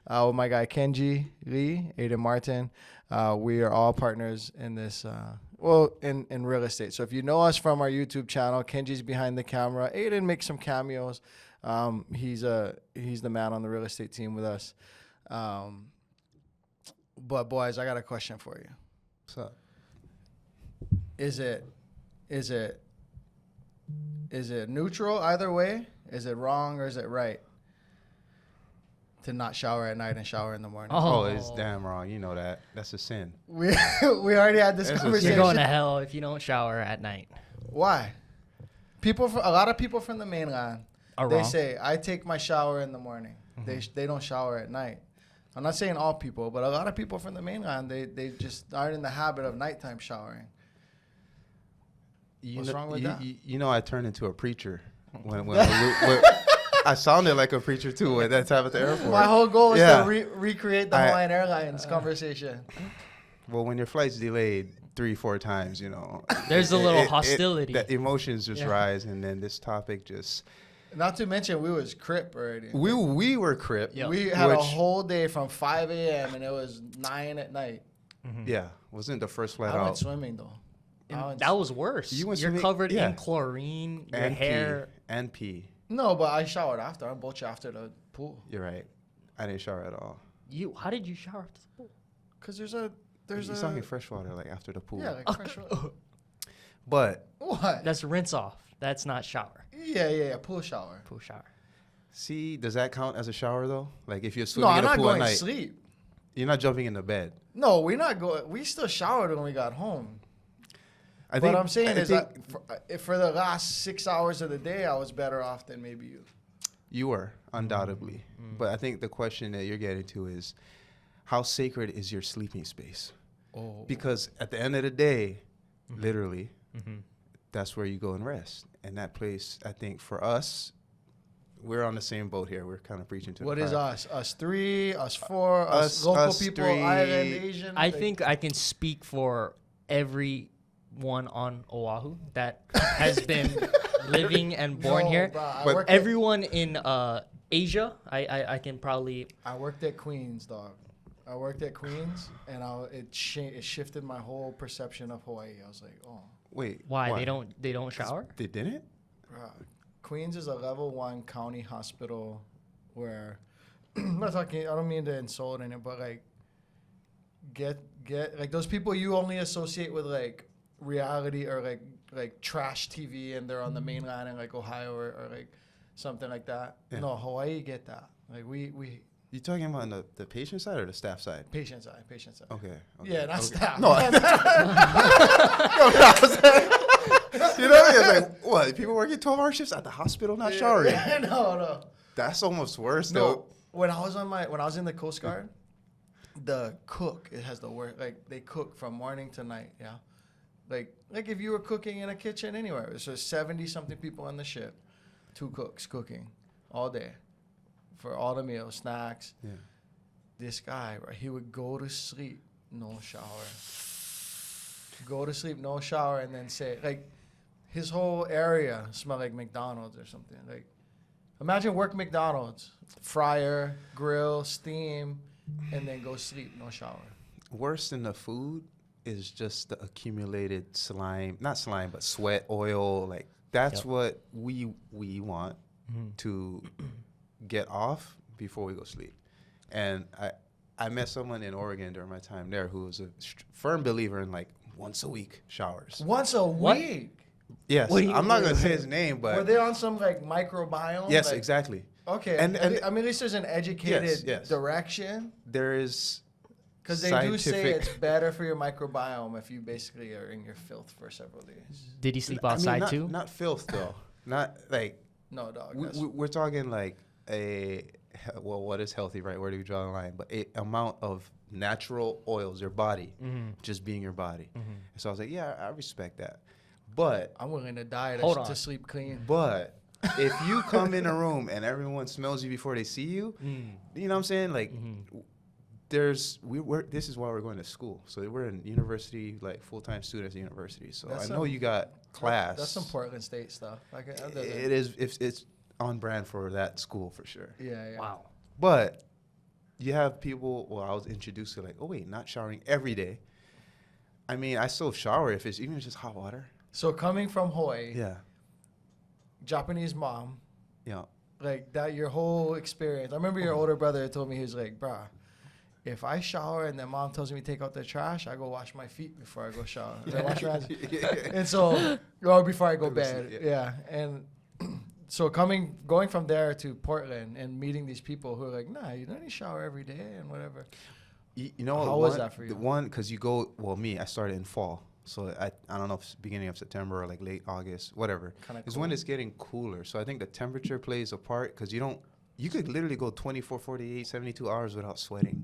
with my guy Kenji Lee, Aiden Martin. We are all partners in this, in real estate. So if you know us from our YouTube channel, Kenji's behind the camera. Aiden makes some cameos. He's the man on the real estate team with us. But boys, I got a question for you. What's up? Is it neutral either way? Is it wrong or is it right to not shower at night and shower in the morning? Oh, it's damn wrong. You know that. That's a sin. We already had this conversation. You're going to hell if you don't shower at night. Why? A lot of people from the mainland, they wrong. say, I take my shower in the morning. Mm-hmm. They don't shower at night. I'm not saying all people, but a lot of people from the mainland, they just aren't in the habit of nighttime showering. What's wrong with that? You know, I turned into a preacher when I sounded like a preacher too at that time at the airport. My whole goal is to recreate the Hawaiian Airlines conversation. Well, when your flight's delayed 3-4 times, you know, there's a little hostility. The emotions just rise, and then this topic just. Not to mention, we was crip already. We were crip. Yep. We had a whole day from 5 a.m. and it was 9 at night. Mm-hmm. Yeah, wasn't the first flight I out. went swimming though. That was worse. You're covered in chlorine, your hair. And pee. No, but I showered after. I boat you after the pool. You're right. I didn't shower at all. How did you shower after the pool? Cause there's You're talking freshwater, like after the pool. Yeah, like fresh water. But What? That's rinse off. That's not shower. Yeah. Pool shower. Pool shower. see, does that count as a shower though? Like if you're No, swimming I'm in a not pool at going to night, sleep. you're not jumping in the bed. No, we're not going. We still showered when we got home. What I'm saying is, for the last 6 hours of the day, I was better off than maybe you. You were, undoubtedly. But I think the question that you're getting to is, how sacred is your sleeping space? Oh. Because at the end of the day, literally, that's where you go and rest. And that place, I think for us, we're on the same boat here. We're kind of preaching to What the is choir. us? Us three? Us four? Us local us people? three. Island, Asian? I think I can speak for everyone on Oahu that has been living and born here. Bro, Everyone in Asia, I can probably. I worked at Queens, dog. I worked at Queens, and it shifted my whole perception of Hawaii. I was like, oh. Wait. Why? They don't shower? They didn't? Bro, Queens is a level 1 county hospital where I'm not talking. I don't mean to insult in it, but like get like those people you only associate with like reality or like trash TV, and they're on the mainland in like Ohio or like something like that. Yeah. No, Hawaii get that. Like we You talking about on the patient side or the staff side? patient side. Okay. Yeah, not staff. No. You know what I mean? It's like, what? People working 12-hour shifts at the hospital not showering? No. That's almost worse, No, though. when I was in the Coast Guard, the cook, it has the word, like they cook from morning to night, yeah. Like if you were cooking in a kitchen anywhere, there's just 70 something people on the ship, 2 cooks cooking all day for all the meals, snacks. Yeah. This guy, right, he would go to sleep, no shower. Go to sleep, no shower, and then say, like, his whole area smelled like McDonald's or something. Like, imagine work McDonald's, fryer, grill, steam, and then go sleep, no shower. Worse than the food is just the accumulated slime, not slime, but sweat, oil. Like, that's what we want to get off before we go sleep. And I met someone in Oregon during my time there who was a firm believer in, like, once a week showers. Once a week? Yes. I'm not going to say his name, but. Were they on some, like, microbiome? Yes, like, exactly. Okay. And I mean, at least there's an educated direction. There is. Because they do say it's better for your microbiome if you basically are in your filth for several days. Did he sleep outside too? Not filth, though. Not like. No, dog. We're talking like what is healthy, right? Where do we draw the line? But a amount of natural oils, your body, just being your body. So I was like, yeah, I respect that. But I'm willing to die to sleep clean. But if you come in a room and everyone smells you before they see you, you know what I'm saying? Like, this is why we're going to school. So we're in university, like full-time students at university. So I know you got class. That's some Portland State stuff. It is. It's on brand for that school for sure. Yeah. Wow. But you have people. Well, I was introduced to like, oh wait, not showering every day. I mean, I still shower if it's even just hot water. So coming from Hawaii, Yeah. Japanese mom, Yeah. like that, your whole experience. I remember your older brother told me, he was like, bruh, if I shower and then mom tells me to take out the trash, I go wash my feet before I go shower. I wash my hands. And so, or before I go bed. Yeah. And so going from there to Portland and meeting these people who are like, nah, you don't need to shower every day and whatever. You know, how was that for you? The one, because you go, well, me, I started in fall. So I don't know if it's beginning of September or like late August, whatever. It's when it's getting cooler. So I think the temperature plays a part because you could literally go 24, 48, 72 hours without sweating.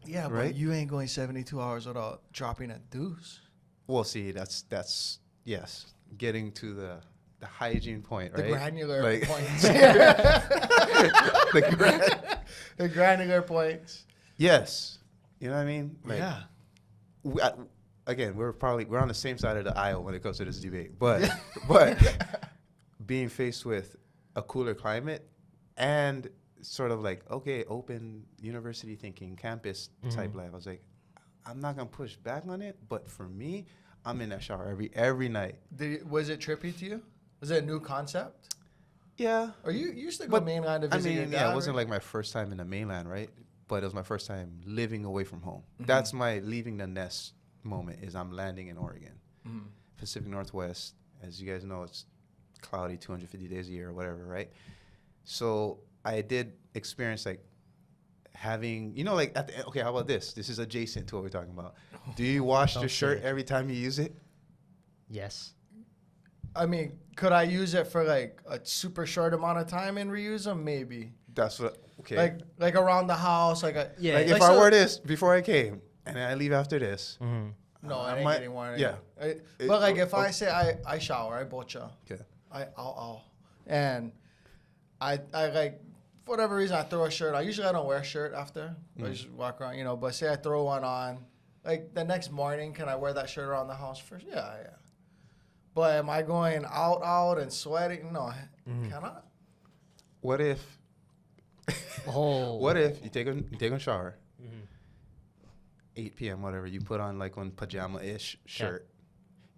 Yeah, right? But you ain't going 72 hours without dropping a deuce. Well, see, that's yes, getting to the hygiene point, right? The granular Like- points. The granular points. Yes. You know what I mean? Like, Yeah. Again, we're on the same side of the aisle when it comes to this debate. But being faced with a cooler climate and sort of like, okay, open university thinking, campus type life, I was like, I'm not going to push back on it. But for me, I'm in that shower every night. Was it trippy to you? Was it a new concept? Yeah. Or you used to go mainland to visit your dad? It wasn't like my first time in the mainland, right? But it was my first time living away from home. That's my leaving the nest moment, is I'm landing in Oregon. Pacific Northwest, as you guys know, it's cloudy 250 days a year or whatever, right? So I did experience like having, like at the end, okay, how about this? This is adjacent to what we're talking about. Do you wash your shirt every time you use it? Yes. I mean, could I use it for like a super short amount of time and reuse them? Maybe. That's what, okay. Like around the house, like if I wear this before I came and then I leave after this. No, I ain't getting one. Yeah. But like if I say I shower, I bocha. Okay. And I like, for whatever reason, I throw a shirt. I don't wear a shirt after. I just walk around, but say I throw one on, like the next morning, can I wear that shirt around the house first? Yeah. But am I going out and sweating? No, cannot. What if you take a shower, 8 p.m., whatever, you put on like one pajama-ish shirt,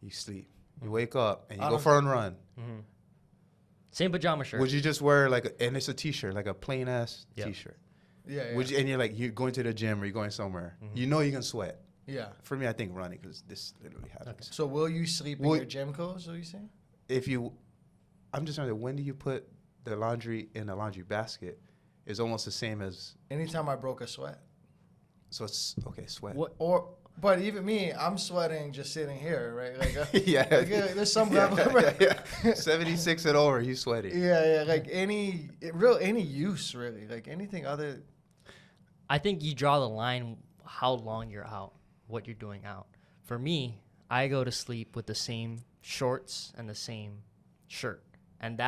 you sleep, you wake up, and you go for a run. Same pajama shirt. Would you just wear and it's a t-shirt, like a plain-ass t-shirt? Yeah. And you're going to the gym or you're going somewhere, you know you can sweat. Yeah. For me, I think running, because this literally happens. Okay. So will you sleep in your gym clothes, are you saying? I'm just wondering, when do you put the laundry in a laundry basket? Is almost the same as... Anytime I broke a sweat. So it's, okay, sweat. But even me, I'm sweating just sitting here, right? Like, yeah. There's some level. 76 and over, you sweaty. Yeah. Like any use, really. Like anything other... I think you draw the line how long you're out, what you're doing out. For me, I go to sleep with the same shorts and the same shirt. And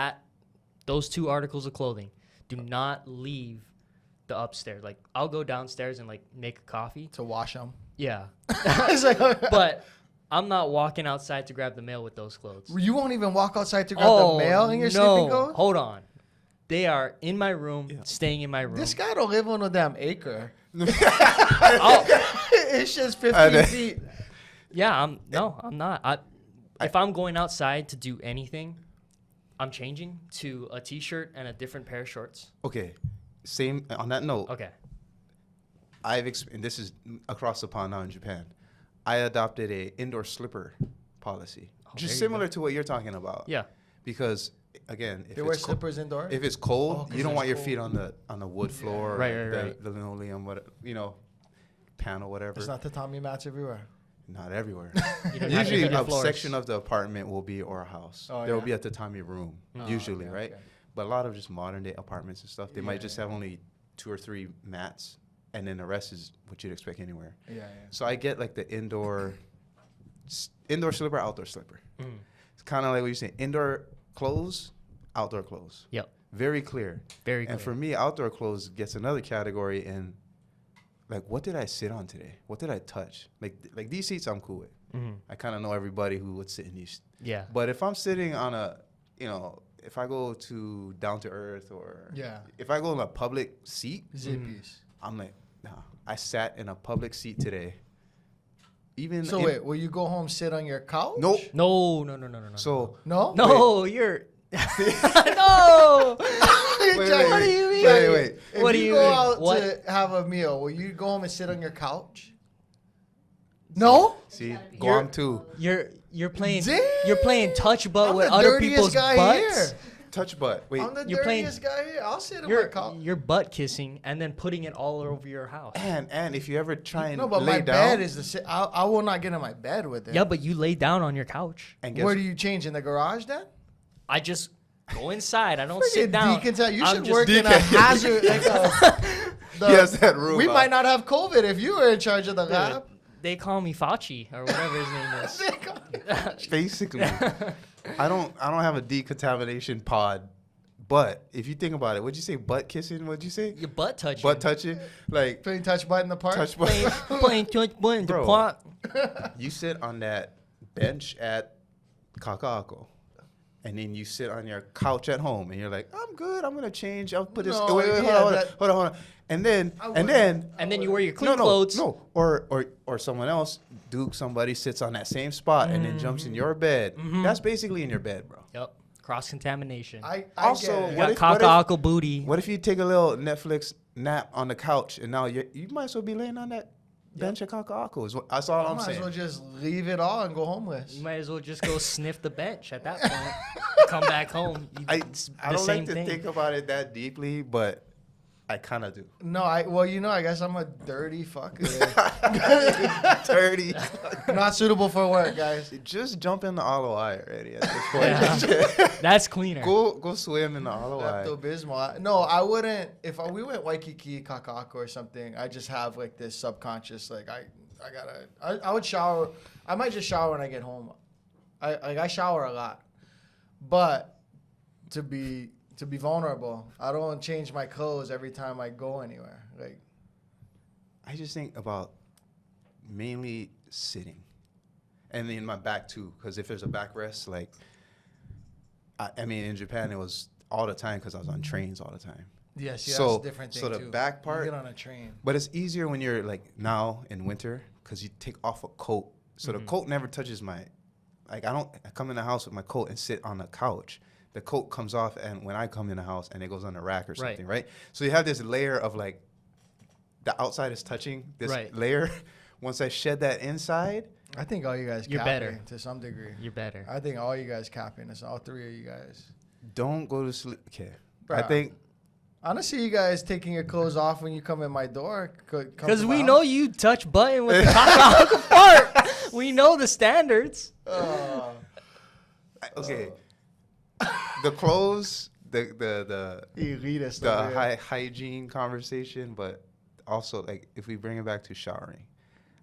those two articles of clothing do not leave the upstairs. Like, I'll go downstairs and, like, make a coffee. To wash them. Yeah. Like, but I'm not walking outside to grab the mail with those clothes. You won't even walk outside to grab the mail in your sleeping clothes? Hold on. They are in my room, staying in my room. This guy don't live on a damn acre. Oh. It's just 15 feet. Yeah, I'm not. If I'm going outside to do anything, I'm changing to a t-shirt and a different pair of shorts. Okay. Same on that note. Okay. And this is across the pond now in Japan. I adopted a indoor slipper policy, just similar to what you're talking about. Yeah. Because again, if they wear slippers indoors. If it's cold, you don't want your feet on the wood floor, right. The linoleum, panel, whatever. It's not tatami mats everywhere. Not everywhere. Usually a section of the apartment will be, or a house. There will be a tatami room, usually, right? Okay. But a lot of just modern day apartments and stuff, they might just have only 2 or 3 mats, and then the rest is what you'd expect anywhere. Yeah. So I get like the indoor slipper, outdoor slipper. It's kind of like what you say, indoor clothes, outdoor clothes. Yep. Very clear. Very clear. And for me, outdoor clothes gets another category in, like, what did I sit on today? What did I touch? Like these seats I'm cool with. I kind of know everybody who would sit in these. Yeah. But if I'm sitting on if I go to Down to Earth or if I go in a public seat, Zippies. I'm like, I sat in a public seat today. Even So wait, will you go home, sit on your couch? Nope. No. So No? No, you're. No. wait, What do you mean? Wait. If What do you you go mean? out What? to have a meal, will you go home and sit on your couch? No? See, Guam too. You're playing Damn. you're playing touch butt I'm with the other dirtiest people's guy butts. here. Touch butt. Wait. I'm the You're playing- dirtiest guy here. I'll sit on my You're couch. you're butt kissing and then putting it all over your house. And if you ever try and No, but lay my down, bed is the sit. I will not get in my bed with it. Yeah, but you lay down on your couch. and guess Where do you change, in the garage then? I just go inside. I don't Friggin' sit down. You I'm should just- work in a Decant. hazard. He has that room. We might not have COVID if you were in charge of the Dude, lab. they call me Fauci or whatever his name is. Basically, I don't have a decontamination pod, but if you think about it, what'd you say? Butt kissing? What'd you say? Your butt touching. Butt touching? Like Playing touch butt in the park. touch playing, butt. playing touch butt in the Bro. park. You sit on that bench at Kaka'ako, and then you sit on your couch at home, and you're like, I'm good. I'm gonna change. I'll put this. No, Wait, yeah, hold on. And then And then you wear your clean clothes. No. Or someone else, Duke, somebody sits on that same spot and then jumps in your bed. That's basically in your bed, bro. Yep. Cross contamination. I Also, get it. You what got if- cock booty. What if you take a little Netflix nap on the couch and now you might as well be laying on that bench at Kaka'ako. That's all I'm might as saying. well just leave it all and go homeless. You might as well just go sniff the bench at that point. Come back home. It's I the don't same like to thing. think about it that deeply, but I kind of do. No, I guess I'm a dirty fucker. Dirty. Not suitable for work, guys. Just jump in the ROI already at this point. Yeah. That's cleaner. Go swim in the ROI. Pepto Bismol. No, I wouldn't. If we went Waikiki, Kaka'ako, or something, I just have like this subconscious, like I would shower. I might just shower when I get home. I shower a lot, but to be vulnerable, I don't change my clothes every time I go anywhere. Like, I just think about mainly sitting, and then my back too. Because if there's a backrest, like, I mean, in Japan it was all the time because I was on trains all the time. yes, So- that's a different thing so the too. back part- You get on a train. But it's easier when you're like now in winter because you take off a coat, so the coat never touches my. Like I come in the house with my coat and sit on the couch. The coat comes off, and when I come in the house, and it goes on the rack or something, right? So you have this layer of like, the outside is touching this layer. Once I shed that inside, I think all you guys You're capping better. to some degree. You're better. I think all you guys capping. It's all three of you guys. don't go to sleep. Okay, I Bruh. think Honestly, you guys taking your clothes off when you come in my door. Because we know you touch button with the cock part. We know the standards. okay. The clothes, the elitist. the over here. hygiene conversation, but also like if we bring it back to showering,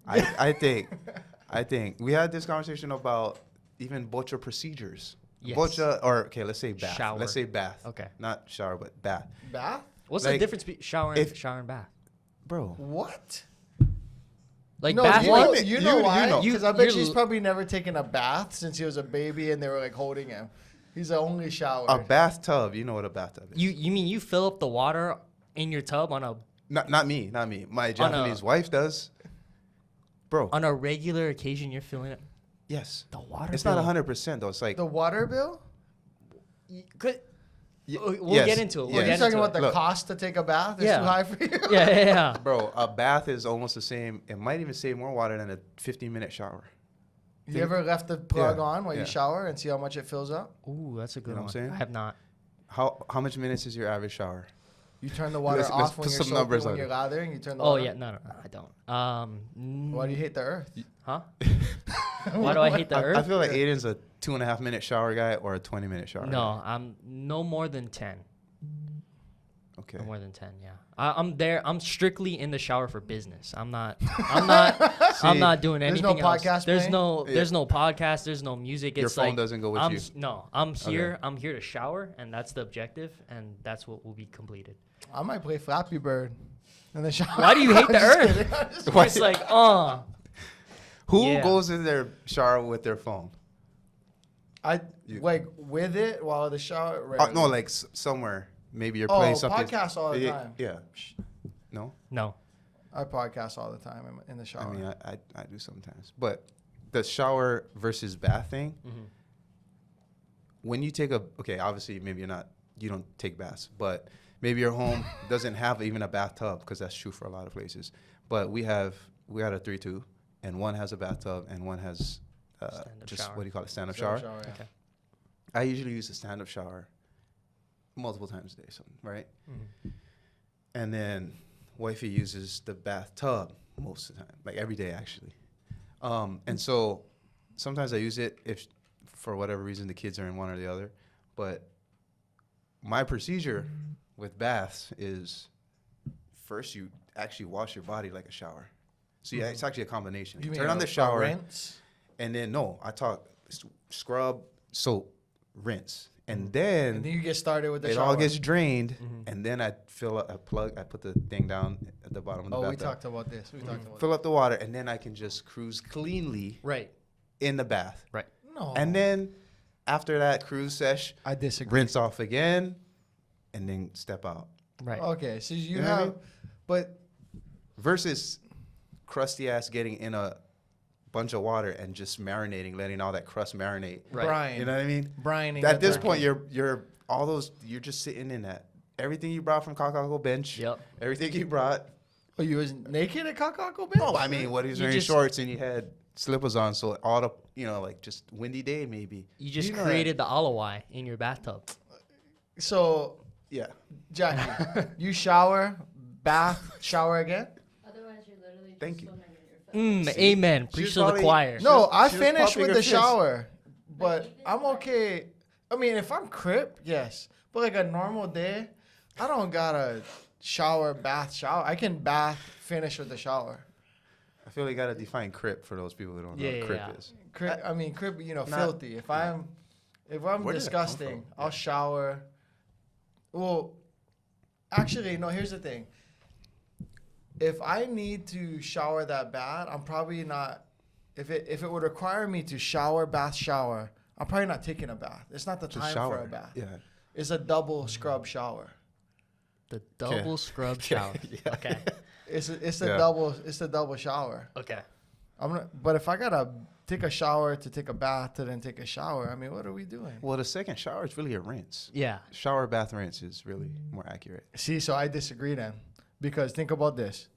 I think we had this conversation about even bocha procedures. Yes. Bocha, or okay, let's say bath. Shower. Let's say bath. Okay. Not shower, but bath. Bath? What's Like, the difference between shower and bath? Bro, What? Like No, bath. you like, know, you know why? know. Because I bet you're she's l- probably never taken a bath since he was a baby and they were like holding him. He's the only shower. a bathtub. You know what a bathtub is? you mean you fill up the water in your tub on a Not me. My Japanese wife does. Bro, on a regular occasion? You're filling it. yes. The water. It's bill. not 100% though. It's like The water bill? Good. y- We'll yes, get into it. We'll Are yes. you get talking into about it. the Look. cost to take a bath? It's Yeah. too high for you? Yeah. Bro, a bath is almost the same. It might even save more water than a 15-minute shower. You ever left the plug Yeah, on while yeah. you shower and see how much it fills up? Ooh, that's a good You know one. what I'm saying? I have not. How much minutes is your average shower? You turn the water Let's off when put you're some soaking, numbers when on you're it. lathering. You turn the Oh water yeah, no, I don't. Why do you hate the earth? Huh? Why do I hate the I earth? feel like Aiden's a 2.5-minute shower guy or a 20-minute shower. No, I'm no more than 10. Okay. No more than 10. Yeah, I'm there. I'm strictly in the shower for business. I'm not doing there's anything no else. podcast There's playing? no. Yeah. There's no podcast. There's no music. Your It's phone like doesn't go with I'm you. no. I'm here. I'm here to shower, and that's the objective, and that's what will be completed. I might play Flappy Bird in the shower. Why do you hate the I'm just earth? kidding. I'm just Why- It's like, Who Yeah. goes in their shower with their phone? You- like with it while the shower. No, like somewhere. Maybe you're Oh, playing something. podcasts all the yeah, time. Yeah. No? no. I podcast all the time in the shower. I mean, I do sometimes. But the shower versus bath thing, when you take obviously maybe you don't take baths, but maybe your home doesn't have even a bathtub, because that's true for a lot of places. But we got a 3-2, and one has a bathtub and one has just shower. what do you call it, stand-up shower? Yeah. Okay. I usually use the stand-up shower multiple times a day, right? And then wifey uses the bathtub most of the time, like every day actually. And so sometimes I use it if for whatever reason the kids are in one or the other. But my procedure with baths is first you actually wash your body like a shower. So yeah, it's actually a combination. You Turn on the shower, rinse? and then I talk scrub, soap, rinse, and then you get started with the it shower. all gets drained, and then I fill up a plug. I put the thing down at the bottom of the bathtub. We talked about this. Fill up the water, and then I can just cruise cleanly Right. in the bath. Right. No. And then after that cruise sesh, I disagree. rinse off again, and then step out. Right. Okay, so you know what I have, mean? but Versus crusty ass getting in a bunch of water and just marinating, letting all that crust marinate. Right. Brian, You know what I mean? brining At the this turkey. point, you're just sitting in that. Everything you brought from Kakako Bench. Yep. Everything you brought. Oh, you was naked at Kakako Bench? Oh, I mean, what he was You wearing just- shorts and he had slippers on, so all the like just windy day maybe. You just You know created the alawai in your bathtub. So, Yeah. Jackie, you shower, bath, shower again? Otherwise, you're literally just Thank you. swimming in your foot. See, Amen. she's Preach to the probably- choir. No, I she was finished pumping with her the fist. shower, but even I'm like- okay. I mean, if I'm crip, yes, but like a normal day, I don't gotta shower, bath, shower. I can bath, finish with the shower. I feel like you gotta define crip for those people who don't know Yeah, what crip yeah. is. Crip, I mean, crip, Not- filthy. If I'm Where did that come disgusting, from? I'll shower. Well, actually, no. Here's the thing. If I need to shower that bad, I'm probably not. If it would require me to shower, bath, shower, I'm probably not taking a bath. It's not the Just time shower. for a bath. Yeah. It's a double scrub shower. The double scrub shower. Yeah. Okay. It's the Yeah. double shower. Okay. But if I gotta take a shower to take a bath to then take a shower, I mean, what are we doing? Well, the second shower is really a rinse. Yeah. Shower, bath, rinse is really more accurate. See, so I disagree then, because think about this: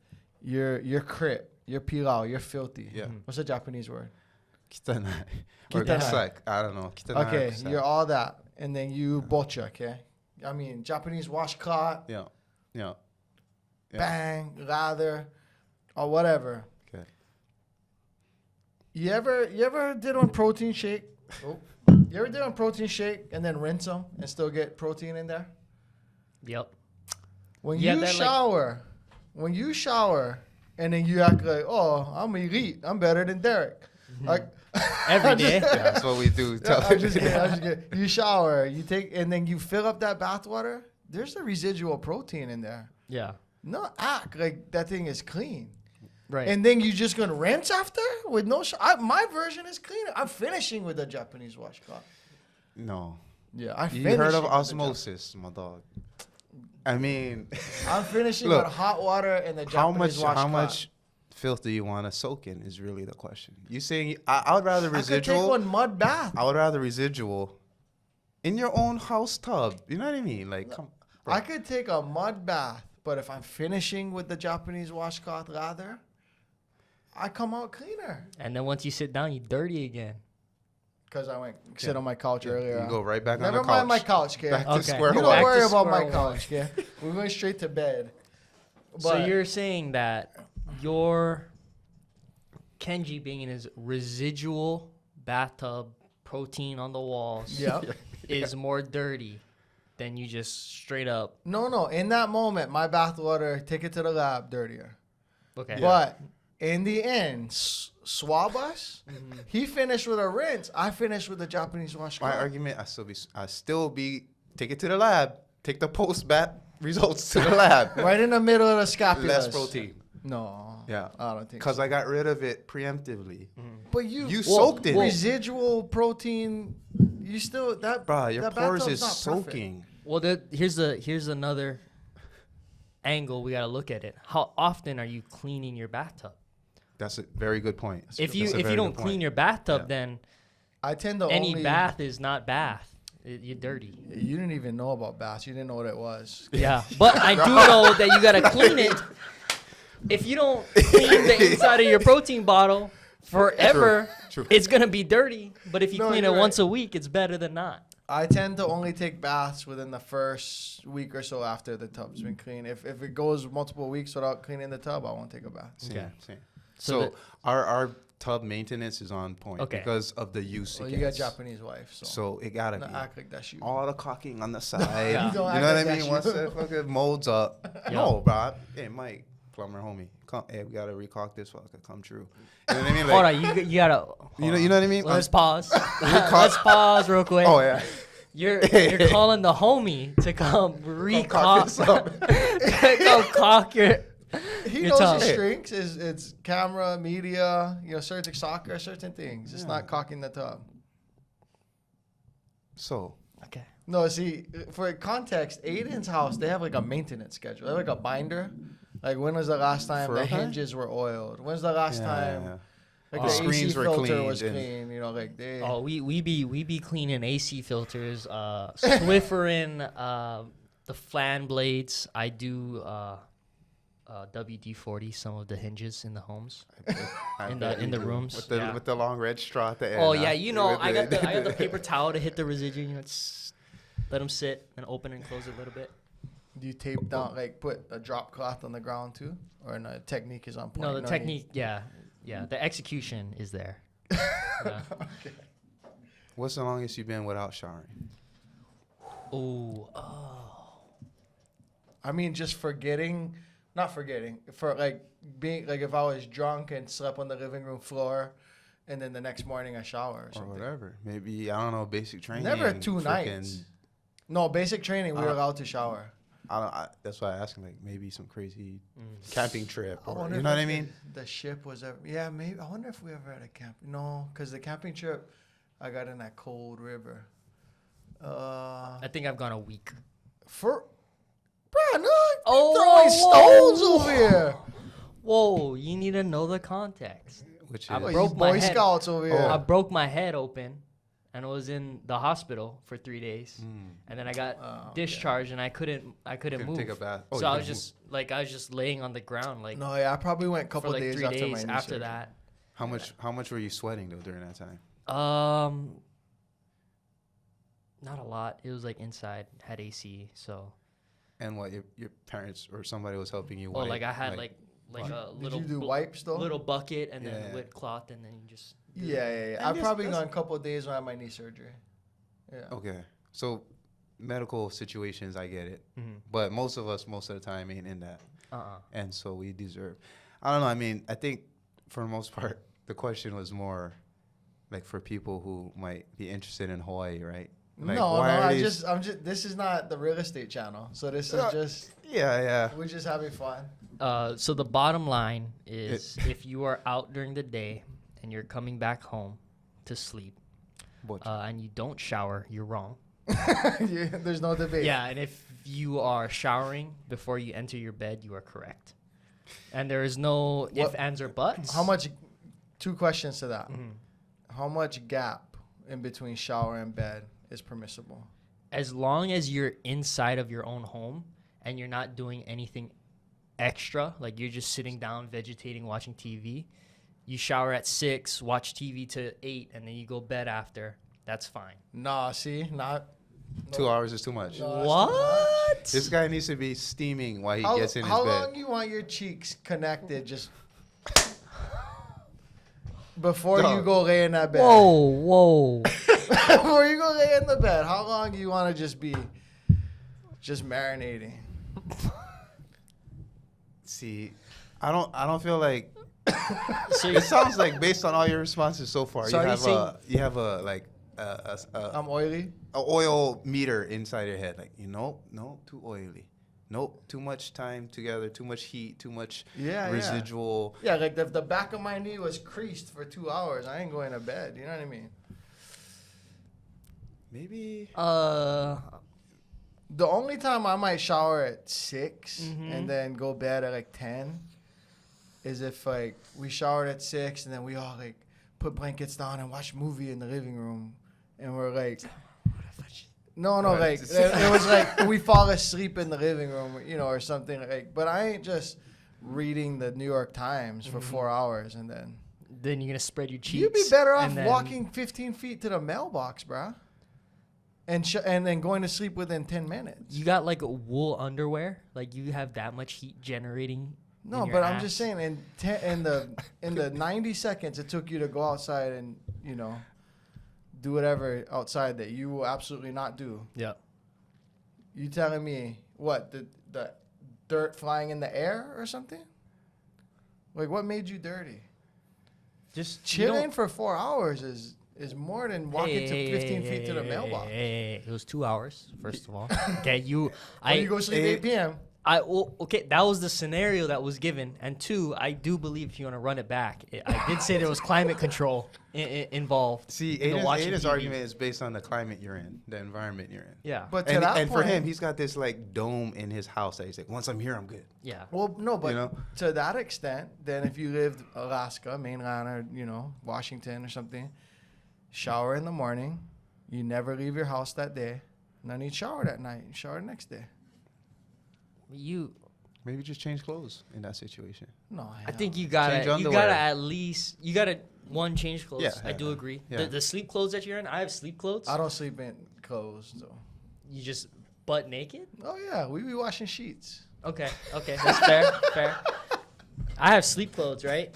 you're crip, you're pilau, you're filthy. Yeah. What's the Japanese word? Kitanai. Or Kitanai. kusak. I don't know. Kitanai or Okay, kusak. you're all that, and then you bocha. Okay, I mean Japanese washcloth, Yeah. Yeah. Yeah. bang, lather, or whatever. Okay. You ever did on protein shake? Oh. You ever did on protein shake and then rinse them and still get protein in there? Yep. When Yeah, you that, like- shower, and then you act like, oh, I'm elite, I'm better than Derek. Like Every I'm just- day. Yeah, that's what we do. I'm just kidding. You shower, you take, and then you fill up that bath water. There's a residual protein in there. Yeah. No, act like that thing is clean. Right. And then you just gonna rinse after with no. My version is cleaner. I'm finishing with a Japanese washcloth. No. Yeah, I You finish heard it of with the osmosis, my dog. I mean, I'm finishing Look, with hot water and the Japanese washcloth. how much filth do you want to soak in is really the question. You saying I would rather I could residual. take one mud bath. I would rather residual in your own house tub. You know what I mean? Like, come. Bro. I could take a mud bath, but if I'm finishing with the Japanese washcloth lather, I come out cleaner. And then once you sit down, you dirty again. Because I went sit on my couch earlier. You go right back on Never the couch. mind my couch, kid. Back to Okay. square You one. don't Back worry to about my square one. couch, kid. We went straight to bed. So But you're saying that your Kenji being in his residual bathtub, protein on the walls, yeah. is more dirty than you just straight up. No. In that moment, my bath water, take it to the lab, dirtier. Okay. But in the end, swab us. He finished with a rinse. I finished with the Japanese washcloth. My argument, I still be take it to the lab. Take the post bat results to the lab. Right in the middle of the scapula. Less protein. No. Yeah. I don't think Because so. I got rid of it preemptively. But you soaked in it. residual protein. You still that Bruh, your that pores bathtub's is not perfect. soaking. Well, here's another angle we gotta look at it. How often are you cleaning your bathtub? That's a very good point. If you don't clean your bathtub, then I tend to any only bath is not bath. You're dirty. You didn't even know about baths. You didn't know what it was. Yeah, but I do know that you gotta clean it. If you don't clean the inside of your protein bottle forever, True. it's gonna be dirty. But if you No, clean it you're once right. a week, it's better than not. I tend to only take baths within the first week or so after the tub's been clean. If it goes multiple weeks without cleaning the tub, I won't take a bath. Same, Okay. same. So So our tub maintenance is on point Okay. because of the use. Well, it you got gets. Japanese wife, so, So it gotta don't be act like that's you. all the caulking on the side. Yeah. You Don't know act what I like mean? that's Once you. it fucking molds up. Yeah. No, bro. Hey, Mike, plumber homie, come. Hey, we gotta recaulk this fucker. Come true. You know what I mean? Hold on, you gotta. You know what I mean? Let's pause. Let's pause real quick. Oh yeah. You're calling the homie to come caulk this up. to come caulk your. He Your knows tub. his strengths. It's camera, media, certain soccer, certain things. It's not caulking the tub. So Okay. No, see, for context, Aiden's house, they have like a maintenance schedule. They have like a binder. Like, when was the last time For the real, huh? hinges were oiled? When's the last time like Oh. the Screens AC were filter cleaned was and- clean? Like they. Oh, we be cleaning AC filters, Swiffering the fan blades. I do WD-40 some of the hinges in the homes. I In bet the- in you the do. rooms, with the yeah. with the long red straw at the end. Oh huh? yeah, you know With I got the paper towel to hit the residue. Let them sit and open and close it a little bit. Do you tape down, like put a drop cloth on the ground too? Or no, technique is on point? No, the need- technique, yeah. The execution is there. Yeah. What's the longest you've been without showering? Oh, I mean, just not forgetting, for like being, like if I was drunk and slept on the living room floor and then the next morning I shower or Or something. whatever. Maybe I don't know. Basic training. Never 2 freaking- nights. No, basic training, we were allowed to shower. That's why I asked him, like, maybe some crazy camping trip. I Or, wonder you if know what I mean? The ship was ever, yeah, maybe. I wonder if we ever had a camp. No, because the camping trip, I got in that cold river. I think I've gone a week. Bruh, no, Oh, throwing stones whoa. over here. Whoa, you need to know the context. Which I is What, broke you my Boy head. Scouts over here. I broke my head open and was in the hospital for 3 days. And then I got okay. discharged and I couldn't Couldn't move. take a bath. Oh, So you I was couldn't just just laying on the ground like No, yeah, I probably went a for couple like days 3 after my days knee after surgery. that. How much were you sweating though during that time? Not a lot. It was like inside, had AC, so And what your parents or somebody was helping you? oh wipe, like I had like a Did little you do bu- wipes though? little bucket and Yeah. then wet cloth and then you just Yeah. And I've this- probably that's- gone a couple of days when I had my knee surgery. Yeah. Okay, so medical situations, I get it, Mhm. but most of us, most of the time, ain't in that, uh-uh. and so we deserve. I don't know. I mean, I think for the most part, the question was more like for people who might be interested in Hawaii, right? Like, No, why are I'm these- just. This is not the real estate channel, so this is just. Yeah. We're just having fun. So the bottom line is if you are out during the day and you're coming back home to sleep But and you don't shower, you're wrong. Yeah, there's no debate. Yeah, and if you are showering before you enter your bed, you are correct. And there is no if, What- ands, or buts. How much? 2 questions to that. Mhm. How much gap in between shower and bed is permissible? As long as you're inside of your own home and you're not doing anything extra, like you're just sitting down, vegetating, watching TV, you shower at 6, watch TV to 8, and then you go bed after. That's fine. Nah, see, not. 2 hours is too much. No, that's too What? This guy needs to be steaming while he How, gets in his how bed. long you want your cheeks connected just before No. you go lay in that bed? Whoa. Before you go lay in the bed, how long do you want to just be just marinating? See, I don't feel like So it sounds like based on all your responses so far, So are you have a like a I'm oily. oil meter inside your head. Like no, too oily. Nope, too much time together, too much heat, too much Yeah, residual. Yeah, like if the back of my knee was creased for 2 hours, I ain't going to bed. You know what I mean? Maybe The only time I might shower at 6 Mhm. and then go bed at like 10 is if like we showered at 6 and then we all like put blankets down and watch a movie in the living room and we're like, no, Right. like it was like we fall asleep in the living room, you know, or something like. But I ain't just reading the New York Times for 4 hours and then. Then you're gonna spread your cheeks. You'd be better off and then- walking 15 feet to the mailbox, bruh. And then going to sleep within 10 minutes. You got like a wool underwear. Like you have that much heat generating. No, in your but I'm ass. just saying, in the 90 seconds it took you to go outside and do whatever outside that you will absolutely not do. Yeah. You telling me what the dirt flying in the air or something? Like what made you dirty? Just Chilling for 4 hours is more than walking to 15 feet to the mailbox. Hey, it was 2 hours. First of all, okay, When you go sleep 8 p.m. Okay, that was the scenario that was given, and two, I do believe if you want to run it back, I did say there was climate control involved. See, in the watching Aiden's TV. argument is based on the climate you're in, the environment you're in. Yeah, But to And, that and point, for him, he's got this like dome in his house that he's like, once I'm here, I'm good. yeah. well, no, but You know? to that extent, then if you lived Alaska, mainland, or Washington or something, shower in the morning, you never leave your house that day, and then you shower that night, and shower the next day. Maybe just change clothes in that situation. No, I think you Change gotta underwear. at least one change clothes. Yeah, I do agree. yeah. The sleep clothes that you're in, I have sleep clothes. I don't sleep in clothes, so. You just butt naked. Oh yeah, we be washing sheets. Okay, that's fair. I have sleep clothes, right?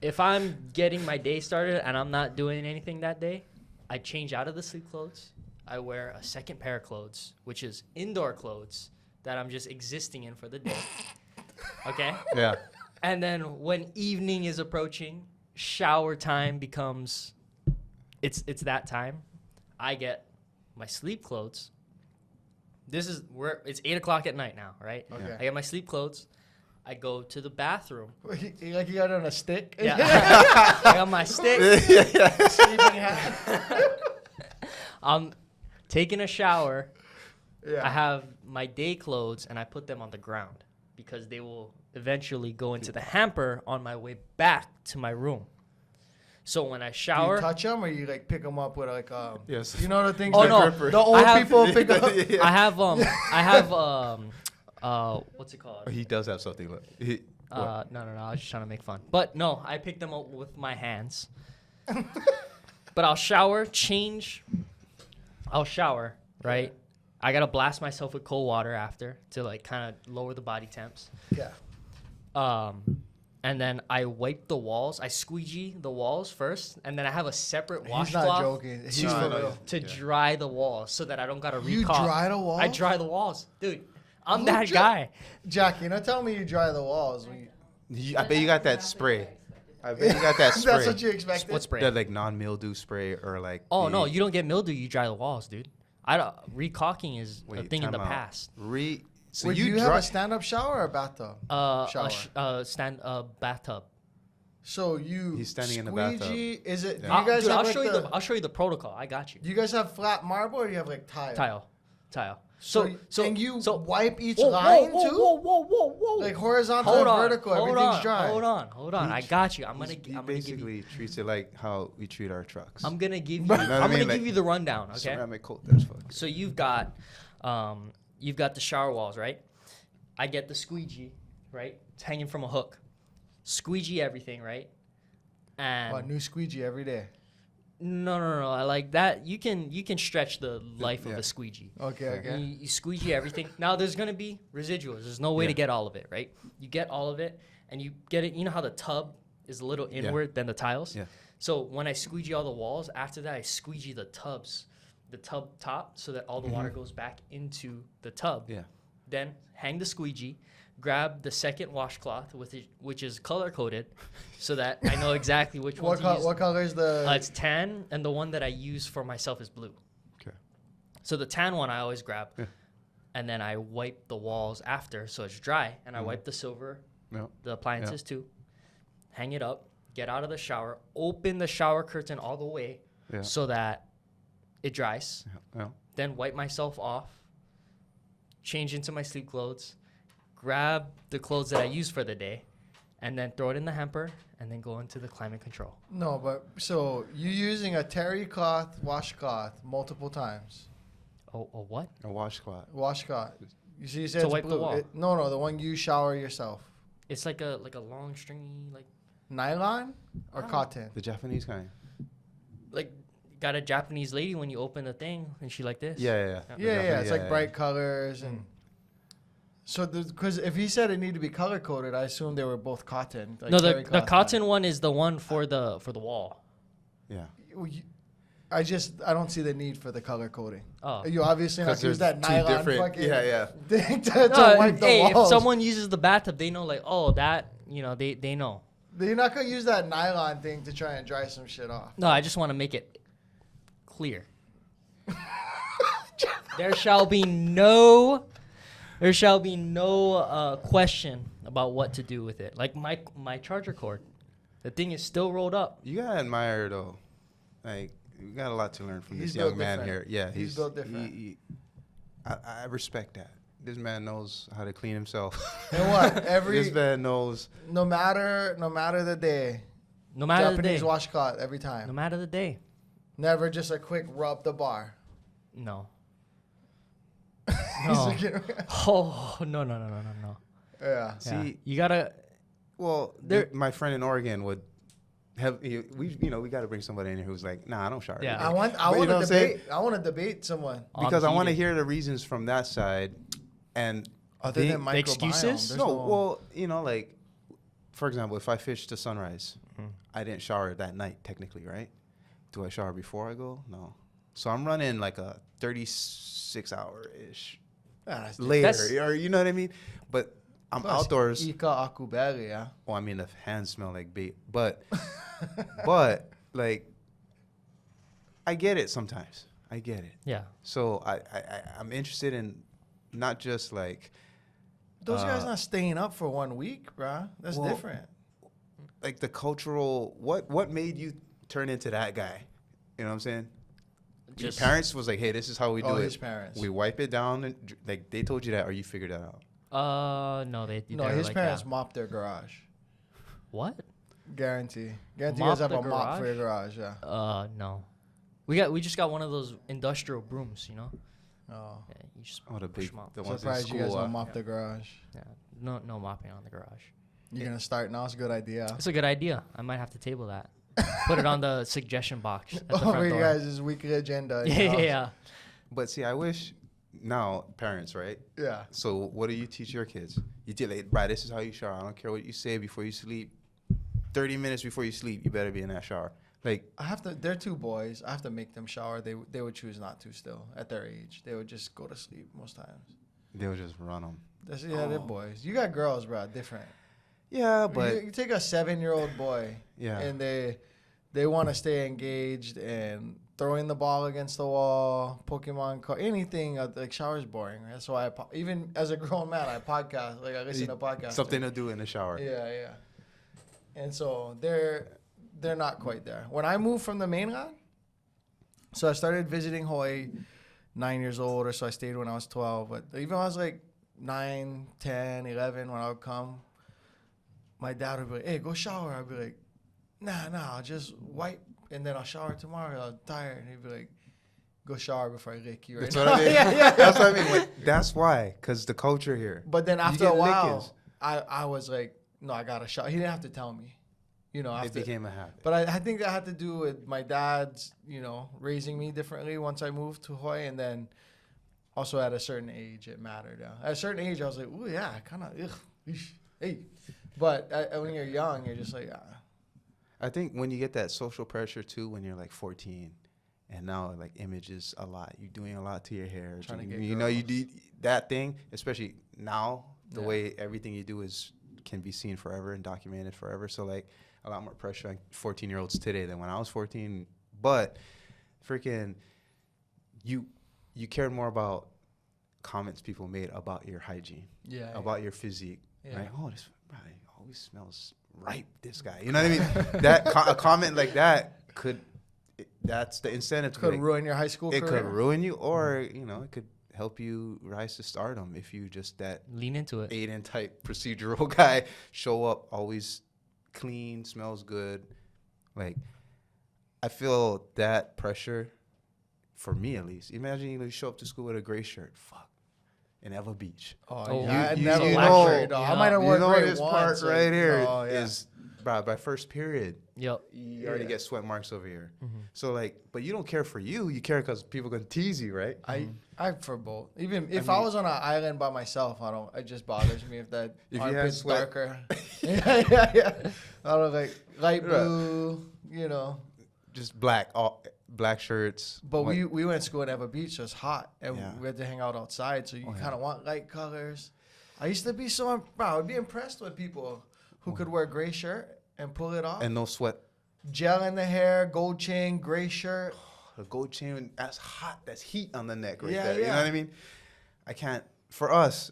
If I'm getting my day started and I'm not doing anything that day, I change out of the sleep clothes. I wear a second pair of clothes, which is indoor clothes that I'm just existing in for the day. Okay? Yeah. And then when evening is approaching, shower time becomes it's that time. I get my sleep clothes. It's 8:00 at night now, right? Okay. I get my sleep clothes. I go to the bathroom. Like you got it on a stick. Yeah. I got my stick. Sleeping hat. I'm taking a shower. Yeah. I have my day clothes and I put them on the ground because they will eventually go into the hamper on my way back to my room. So when I Do shower, you touch them or you like pick them up with like Yes. you know the things Oh, that no. the old I have- people pick up. I have what's it called? He does have something. Like, No, I was just trying to make fun. But no, I pick them up with my hands. But I'll shower, right? I gotta blast myself with cold water after to like kind of lower the body temps. Yeah. And then I wipe the walls. I squeegee the walls first, and then I have a separate He's not washcloth joking. He's to, for no, real. to dry the walls so that I don't gotta You recock. dry the walls? I dry the walls, dude. I'm Who that dri- guy. Jackie, now tell me you dry the walls. I bet you got that spray. I bet you got that spray. That's what you expected. What spray? That like non-mildew spray or like. Oh the- no, you don't get mildew. You dry the walls, dude. I don't. Recocking is a Wait, thing in the time out. past. So Wait, you do you dry. have a stand-up shower or a bathtub? Shower. Bathtub. So you He's standing in the squeegee, Is it? Yeah. Do you guys have I'll like show you the, I'll show you the protocol. I got you. Do you guys have flat marble or do you have like tile? Tile. And you so wipe each whoa, line whoa, too? Whoa. Like horizontal Hold and on. vertical, hold everything's on, dry. Hold on. I got you. I'm He gonna give you. basically treats it like how we treat our trucks. I'm gonna give you. know what I I'm mean? gonna Like, give you the rundown. Okay. Ceramic coat. That's fuck. So you've got the shower walls, right? I get the squeegee, right? It's hanging from a hook. Squeegee everything, right? And Oh, new squeegee every day. no. I like that. You can stretch the life of Yeah. a squeegee. Okay. You squeegee everything. Now there's gonna be residuals. There's no way to Yeah. get all of it, right? You get all of it, and you get it. You know how the tub is a little inward than the tiles. Yeah. So when I squeegee all the walls, after that I squeegee the tub top, so that all the water goes back into the tub. Yeah. Then hang the squeegee, grab the second washcloth which is color coded, so that I know exactly which one to use. What color is the? It's tan, and the one that I use for myself is blue. Okay. So the tan one I always grab, Yeah. and then I wipe the walls after so it's dry, and I wipe the silver, No. the appliances too. Hang it up, get out of the shower, open the shower curtain all the way Yeah. so that it dries. Yeah. Then wipe myself off, change into my sleep clothes, grab the clothes that I use for the day, and then throw it in the hamper, and then go into the climate control. No, but so you using a terry cloth, washcloth multiple times. Oh, a what? A washcloth. Washcloth. You see, you said To it's wipe the blue. wall. No, the one you shower yourself. It's like a long stringy Nylon or Oh. cotton? The Japanese kind. got a Japanese lady when you open the thing and she like this. Yeah. It's like bright colors and. So, because if he said it needed to be color coded, I assume they were both cotton. Like No, terry the cloth cotton one is the one for the wall. Yeah. I don't see the need for the color coding. Oh. You obviously not Because use there's that two nylon different. fucking Yeah. thing to No, wipe the hey, walls. if someone uses the bathtub, they know they know. You're not gonna use that nylon thing to try and dry some shit off. No, I just want to make it clear. There shall be no question about what to do with it. Like my charger cord, the thing is still rolled up. You gotta admire though, like you got a lot to learn from He's this young built man different. here. Yeah, He's built different. I respect that. This man knows how to clean himself. And what? This man knows. No matter the day. No matter Japanese the day. washcloth every time. No matter the day. Never just a quick rub the bar. No. He's No. looking- Oh no. yeah. See, Yeah. You gotta. well, There- my friend in Oregon would have we got to bring somebody in here who's like, nah, I don't shower. Yeah. every I day." want But you know to what I'm saying? debate. I want to debate someone. Because I want to Unheated. hear the reasons from that side, and Other being- than microbiome, excuses? there's No, well, like, for example, if I fish to sunrise, I didn't shower that night, technically, right? Do I shower before I go? No. So I'm running like a 36-hour-ish that's later, That's- or you know what I mean? But I'm Plus, outdoors. Ika akuberi, yeah. Well, I mean, the hands smell like bait, but like, I get it sometimes. I get it. Yeah. So I'm interested in not just like Those guys not staying up for 1 week, bruh. That's well, different. like the cultural. What made you turn into that guy? You know what I'm saying? Your Just- parents was like, hey, this is how we do it. His parents. We wipe it down, and like they told you that, or you figured that out. No, they. No, they're his like parents that. mop their garage. What? Guarantee you Mop guys have the a mop for your garage? garage, yeah. No. We just got one of those industrial brooms, you know. Oh. Yeah, you just Oh, the push big, 'em out. the ones in Surprised you guys school. don't mop the garage. Yeah. No mopping on the garage. You're gonna start now. It's a good idea. It's a good idea. I might have to table that. Put it on the suggestion box at the Over front you door. guys' weekly agenda. you Yeah, know? yeah. But see, I wish now parents, right? Yeah. So what do you teach your kids? You tell like, right, this is how you shower. I don't care what you say before you sleep. 30 minutes before you sleep, you better be in that shower. Like, I have to. They're two boys. I have to make them shower. They would choose not to. Still at their age, they would just go to sleep most times. they'll just run them. They're boys. You got girls, bro. Different. Yeah, but you take a 7-year-old boy, yeah. and they want to stay engaged and throwing the ball against the wall, Pokemon card, anything. Like shower's boring. That's why even as a grown man, I podcast. Like I listen to podcasts. Something to do in the shower. Yeah. And so they're not quite there. When I moved from the mainland, so I started visiting Hawaii 9 years old, or so I stayed when I was 12. But even when I was like 9, 10, 11, when I would come, my dad would be like, hey, go shower. I'd be like, nah, I'll just wipe and then I'll shower tomorrow. I'm tired. And he'd be like, go shower before I lick you right That's now. what I mean. yeah. That's what I mean. But that's why, because the culture here. But then You after a get while, lickings. I was like, no, I got to shower. He didn't have to tell me. After, It became a habit. But I think that had to do with my dad's, raising me differently once I moved to Hawaii. And then also at a certain age, it mattered. At a certain age, I was like, ooh, yeah, kind of, hey. But when you're young, you're just like, I think when you get that social pressure too, when you're like 14, and now like image is a lot. You're doing a lot to your hair. Trying to get you do that thing, especially now. The way everything you do can be seen forever and documented forever. So like a lot more pressure on 14-year-olds today than when I was 14. But freaking, you cared more about comments people made about your hygiene, about your physique. Yeah. Right? Oh, this probably always smells ripe. This guy, you know what I mean? A comment like that that's the incentive. could ruin your high school It career. could ruin you, or it could help you rise to stardom if you just that Lean into it. Aiden type procedural guy. Show up always clean, smells good. Like, I feel that pressure, for me at least. Imagine you show up to school with a gray shirt. Fuck. In Eva Beach. Oh, yeah. I You never know- wore gray, though. you I might have You worn know gray this once. part right here oh, yeah. is, bro, by first period, Yep. you already get sweat marks over here. Mm-hmm. So, like, but you don't care for you. You care because people going to tease you, right? I for both. Even if I was on an island by myself, I don't. It just bothers me if that If you armpit's have sweat. darker. yeah. I don't like light Right. blue. You know. Just black shirts. But What- we went to school in Eva Beach, so it's hot, and Yeah. we had to hang out outside. So you Oh, yeah. kind of want light colors. I used to be I would be impressed with people who could wear gray shirt and pull it off. and no sweat. Gel in the hair, gold chain, gray shirt. A gold chain, that's hot. That's heat on the neck right Yeah, there. You know yeah. what I mean? I can't. For us,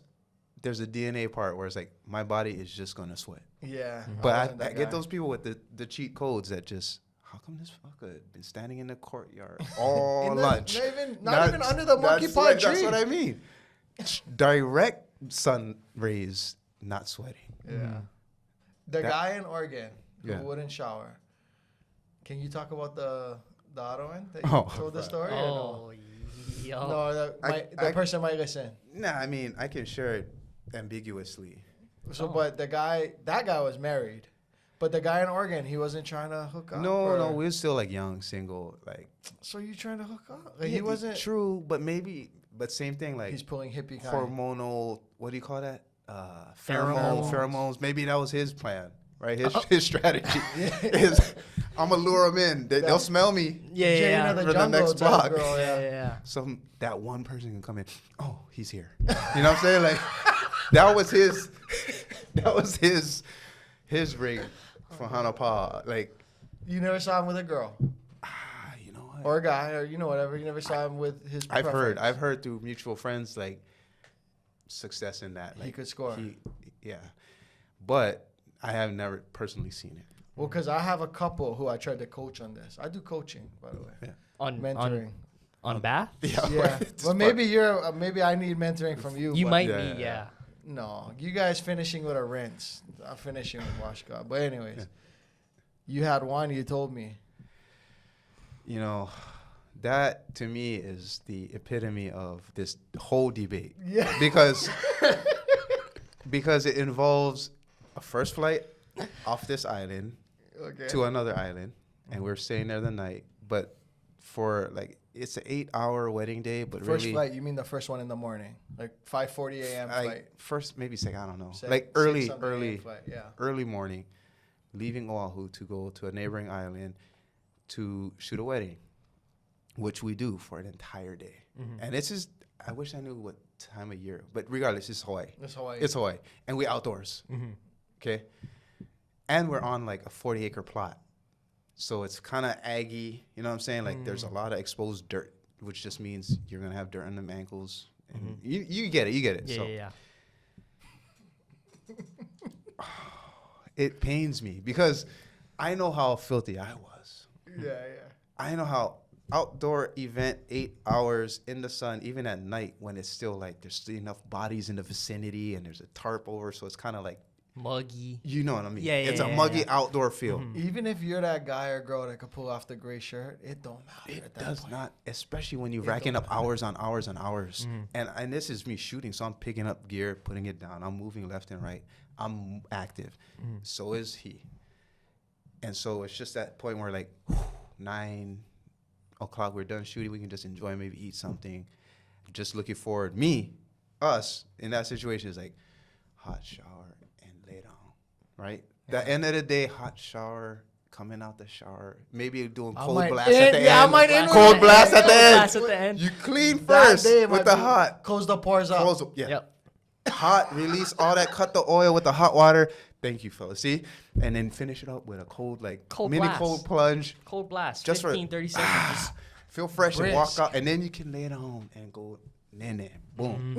there's a DNA part where it's like my body is just gonna sweat. Yeah. But wasn't I that get guy. those people with the cheat codes that just, how come this fucker been standing in the courtyard all In the- lunch? not even under the monkey That's paw what- tree. That's what I mean. Direct sun rays, not sweating. Yeah. The That- guy in Oregon who Yeah. wouldn't shower. Can you talk about the other one that you Oh, told the fuck. story? Oh, Or yo. no? No, the I- person might listen. Nah, I mean, I can share it ambiguously. So, Oh. but that guy was married. But the guy in Oregon, he wasn't trying to hook up. No, or- we were still like young, single, like. So you trying to hook up? Like, Yeah, he wasn't. true, but same thing, like He's pulling hippie kind. hormonal. What do you call that? Pheromones. Pheromones. Maybe that was his plan, right? His strategy is, I'm gonna lure them in. They'll smell me. Yeah, Jane yeah, of the For the Jungle next type block. girl, yeah, yeah. yeah. That one person can come in. Oh, he's here. You know what I'm saying? Like that was his. That was his rig for Hanapa. Like, You never saw him with a girl you know what? or a guy or whatever. You never saw him with his. I've preference. heard through mutual friends like success in that. Like, He could score. Yeah, but I have never personally seen it. Well, because I have a couple who I tried to coach on this. I do coaching, by the way. Yeah. On Mentoring. on Bath? Yeah. Well, maybe maybe I need mentoring from you. You but might Yeah, be, yeah. yeah. No, you guys finishing with a rinse. I'm finishing with washcloth. But anyways, you had one. You told me. You know, that to me is the epitome of this whole debate. Yeah. Because it involves a first flight off this island Okay. to another island, and we're staying there the night. But for like, it's an 8-hour wedding day, but First really, flight. You mean the first one in the morning, like 5:40 a.m. like flight. first maybe second, I don't know, Six- like 6 something AM early flight. Yeah. early morning, leaving Oahu to go to a neighboring island to shoot a wedding, which we do for an entire day. And this is, I wish I knew what time of year, but regardless, it's Hawaii. That's Hawaii. It's Hawaii, and we outdoors. Okay, and we're on like a 40-acre plot, so it's kind of aggy. You know what I'm saying? Like there's a lot of exposed dirt, which just means you're gonna have dirt on them ankles. And you get it. You get it. Yeah, so yeah, yeah. it pains me because I know how filthy I was. Yeah. I know how outdoor event, 8 hours in the sun, even at night when it's still like there's still enough bodies in the vicinity and there's a tarp over, so it's kind of like, Muggy. you know what I mean? Yeah, It's yeah, a yeah, muggy yeah. outdoor feel. Even if you're that guy or girl that could pull off the gray shirt, it don't matter. It at that does point. not, especially when you're It racking don't up hours on hours on hours. And this is me shooting, so I'm picking up gear, putting it down. I'm moving left and right. I'm active. So is he. And so it's just that point where like 9 o'clock, we're done shooting. We can just enjoy, maybe eat something. Just looking forward. Us in that situation is like hot shower and lay down, right? The end of the day, hot shower, coming out the shower, maybe doing I cold might blast end- at the yeah, I end. might end Cold with- blast at the Cold end. blast at the end. You clean That first day might with the be- hot. Close the pores up. Close, yeah. Yep. Hot, release all that, cut the oil with the hot water. Thank you, fellas. See? And then finish it up with a cold, like Cold mini blast. cold plunge. Cold blast. Just for- 15, 30 seconds. Just Feel fresh and walk Brisk. out. And then you can lay down and go, nene. Boom.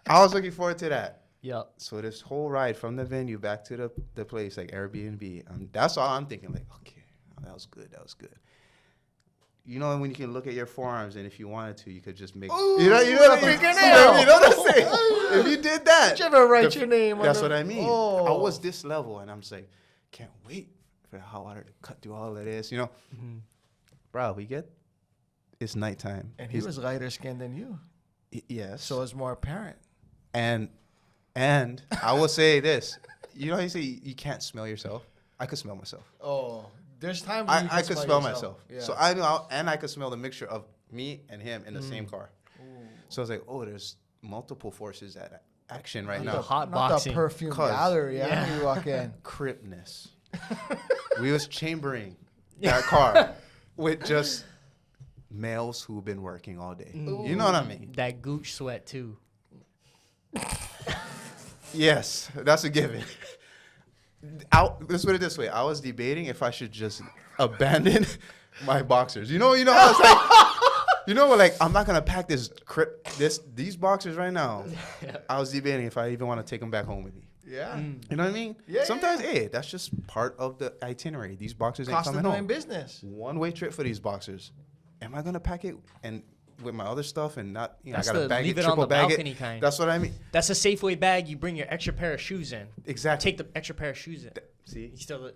I was looking forward to that. Yep. So this whole ride from the venue back to the place, like Airbnb, that's all I'm thinking. Like, okay, that was good. you know when you can look at your forearms and if you wanted to, you could just make. Ooh, You know what I mean? fingernail. You know what I'm saying? If you did that, Did you ever write your name on That's the- what I mean. Oh. I was this level, and I'm just like, can't wait for the hot water to cut through all of this. You know, bro, it's nighttime. And he was lighter skinned than you, yes. so it's more apparent. And I will say this. You know how you say you can't smell yourself? I could smell myself. Oh, there's times when you I can could smell yourself. myself. Yeah. So I knew, and I could smell the mixture of me and him in the same car. So I was like, oh, there's multiple forces at action right The now. hot Not boxing. the perfume 'Cause- gallery. Yeah, Yeah. when you walk in. Cripness. We was chambering that car with just males who've been working all day. You know what I mean? That gooch sweat too. Yes, that's a given. Let's put it this way. I was debating if I should just abandon my boxers. You know how it's like, like, I'm not gonna pack these boxers right now. I was debating if I even want to take them back home with me. Yeah. You know what I mean? Yeah, Sometimes, hey, that's just part of the itinerary. These boxers ain't Cost of coming doing home. business. One-way trip for these boxers. Am I gonna pack it and with my other stuff and not? That's I gotta the bag leave it, it on triple the bag balcony it. kind. That's what I mean. That's a Safeway bag. You bring your extra pair of shoes in. Exactly. Take the extra pair of shoes in. See? You still.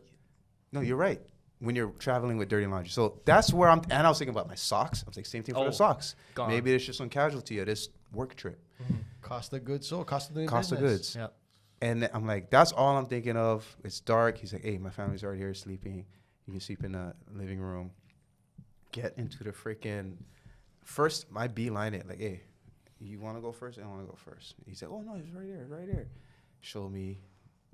No, you're right. When you're traveling with dirty laundry. So that's where and I was thinking about my socks. I was like, same thing for Oh, the socks. gone. Maybe it's just one casualty of this work trip. Cost of goods sold. Cost of doing Cost business. of goods. Yep. And I'm like, that's all I'm thinking of. It's dark. He's like, hey, my family's already here sleeping. You can sleep in the living room. Get into the freaking first, my beeline it. Like, hey, you want to go first? I want to go first. He said, oh, no, it's right there, right there. Show me.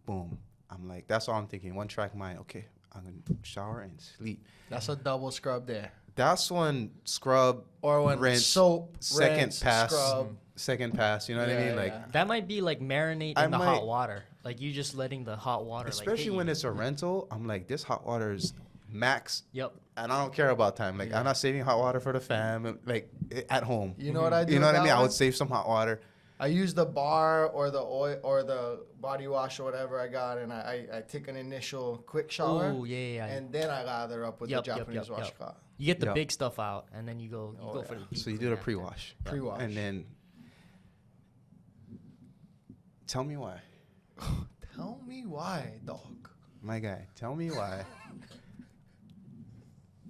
Boom. I'm like, that's all I'm thinking. One track mind. Okay, I'm going to shower and sleep. That's a double scrub there. That's when scrub Or when rinse, soap, second rinse, pass, scrub. second pass. You know what I Yeah, mean? Like, yeah. That might be like marinate I in the might- hot water. Like you just letting the hot water. especially like, when it's a rental, I'm like, this hot water is max. Yep. And I don't care about time. Like, I'm not saving hot water for the fam. Like, at home. You know what I do? You know with what I that mean? I one? would save some hot water. I use the bar or the oil or the body wash or whatever I got, and I take an initial quick shower. Oh yeah. And then I lather up with Yep, the yep, Japanese yep, yep. washcloth. You get the Yep. big stuff out, and then you go Oh, for yeah. the deep So you do clean the after. pre-wash. Pre-wash. And then, tell me why. Tell me why, dog. My guy, tell me why.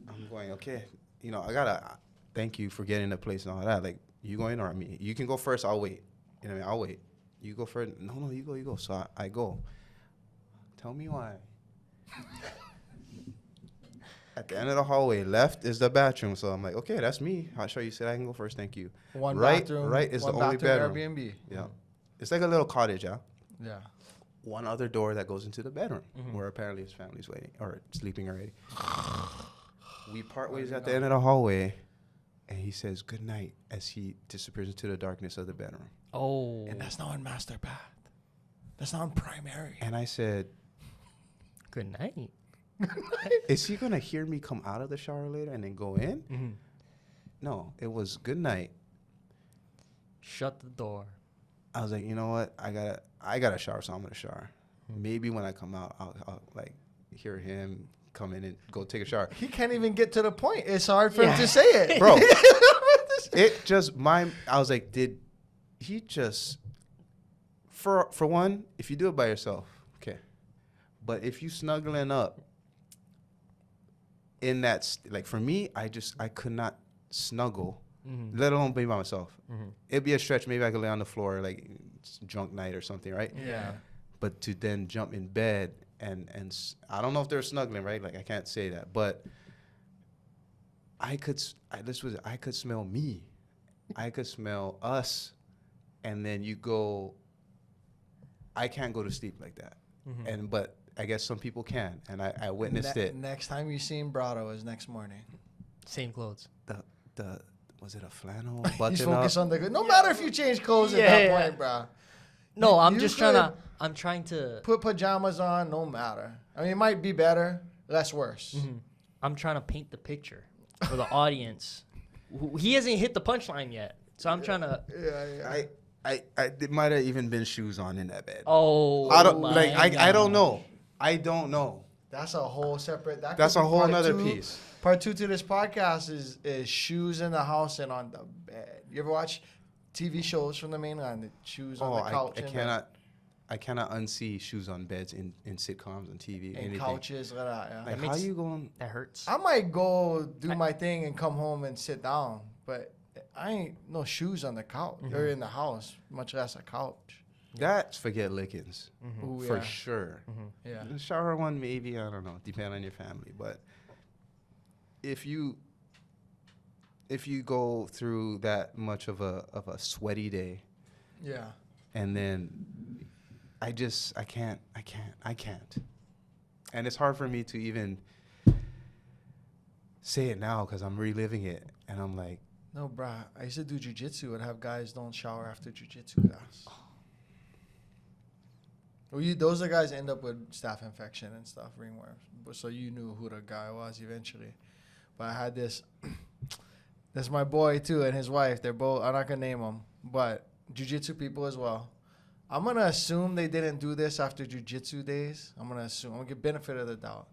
I'm going, okay. You know, I gotta thank you for getting the place and all that. Like, you going or me? You can go first. I'll wait. You know what I mean? I'll wait. You go first. No, you go. So I go. Tell me why. At the end of the hallway, left is the bathroom. So I'm like, okay, that's me. How sure you said I can go first? Thank you. One right, bathroom. right is one the only bathroom bedroom. Airbnb. Yeah, it's like a little cottage. Yeah. Yeah. One other door that goes into the bedroom where apparently his family's waiting or sleeping already. We part ways at the end of the hallway, and he says good night as he disappears into the darkness of the bedroom. Oh. And that's not in master bath. That's not in primary. And I said, Good night. is he going to hear me come out of the shower later and then go in? Mm-hmm. No, it was good night. Shut the door. I was like, you know what? I gotta shower, so I'm gonna shower. Maybe when I come out, I'll like hear him come in and go take a shower. He can't even get to the point. It's hard for him to say it. Bro, it just I was like, did he just for one, if you do it by yourself, okay. But if you snuggling up in that like for me, I could not snuggle, let alone be by myself. It'd be a stretch. Maybe I could lay on the floor like it's drunk night or something, right? Yeah. But to then jump in bed and I don't know if they're snuggling, right? Like I can't say that, but I could smell me, I could smell us, and then you go. I can't go to sleep like that, but I guess some people can, and I witnessed it. Next time you see him, Brado is next morning. Same clothes. The was it a flannel He's button focused up? on the good. No matter if you change clothes at that point, bro. No, I'm You just could I'm trying to put pajamas on. No matter. I mean, it might be better, less worse. I'm trying to paint the picture for the audience. He hasn't hit the punchline yet, so I'm trying to. Yeah. It might have even been shoes on in that bed. Oh, I don't my like. I God. don't know. I don't know. That's a whole separate. That's a whole nother two. piece. Part 2 to this podcast is shoes in the house and on the bed. You ever watch TV shows from the mainland? The shoes on the couch. I cannot unsee shoes on beds in sitcoms and TV. And anything. couches, like that, yeah. Like, how you going? That hurts. I might go do my thing and come home and sit down, but I ain't no shoes on the couch or in the house, much less a couch. That's forget lickings. Ooh, For yeah. sure. Yeah. The shower one, maybe, I don't know, depend on your family. But if you go through that much of a sweaty day, Yeah. and then I can't. And it's hard for me to even say it now because I'm reliving it. And I'm like, No, bruh. I used to do jujitsu and have guys don't shower after jujitsu class. Well, those are the guys that end up with staph infection and stuff, ringworms. So you knew who the guy was eventually. But I had this. That's my boy too, and his wife. They're both. I'm not gonna name them, but jujitsu people as well. I'm gonna assume they didn't do this after jujitsu days. I'm gonna give benefit of the doubt.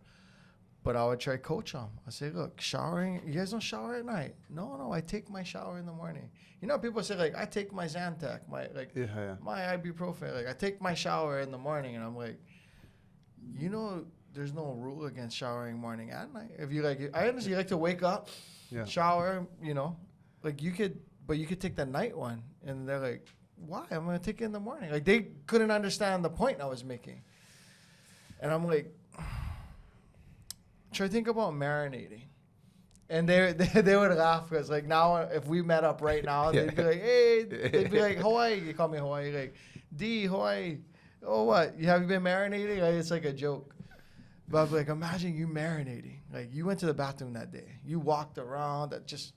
But I would try coach them. I say, look, showering. You guys don't shower at night? No. I take my shower in the morning. You know, people say like, I take my Zantac, my ibuprofen. Like, I take my shower in the morning, and I'm like, you know, there's no rule against showering morning and night. If you like, I understand you like to wake up, shower. You know, like you could take the night one, and they're like, why? I'm gonna take it in the morning. Like they couldn't understand the point I was making, and I'm like. Try to think about marinating, and they would laugh because like now if we met up right now they'd be like, hey, they'd be like, Hawaii, you call me Hawaii, like D Hawaii, oh what, have you been marinating? Like, it's like a joke, but I'd be like, imagine you marinating, like you went to the bathroom that day, you walked around, that just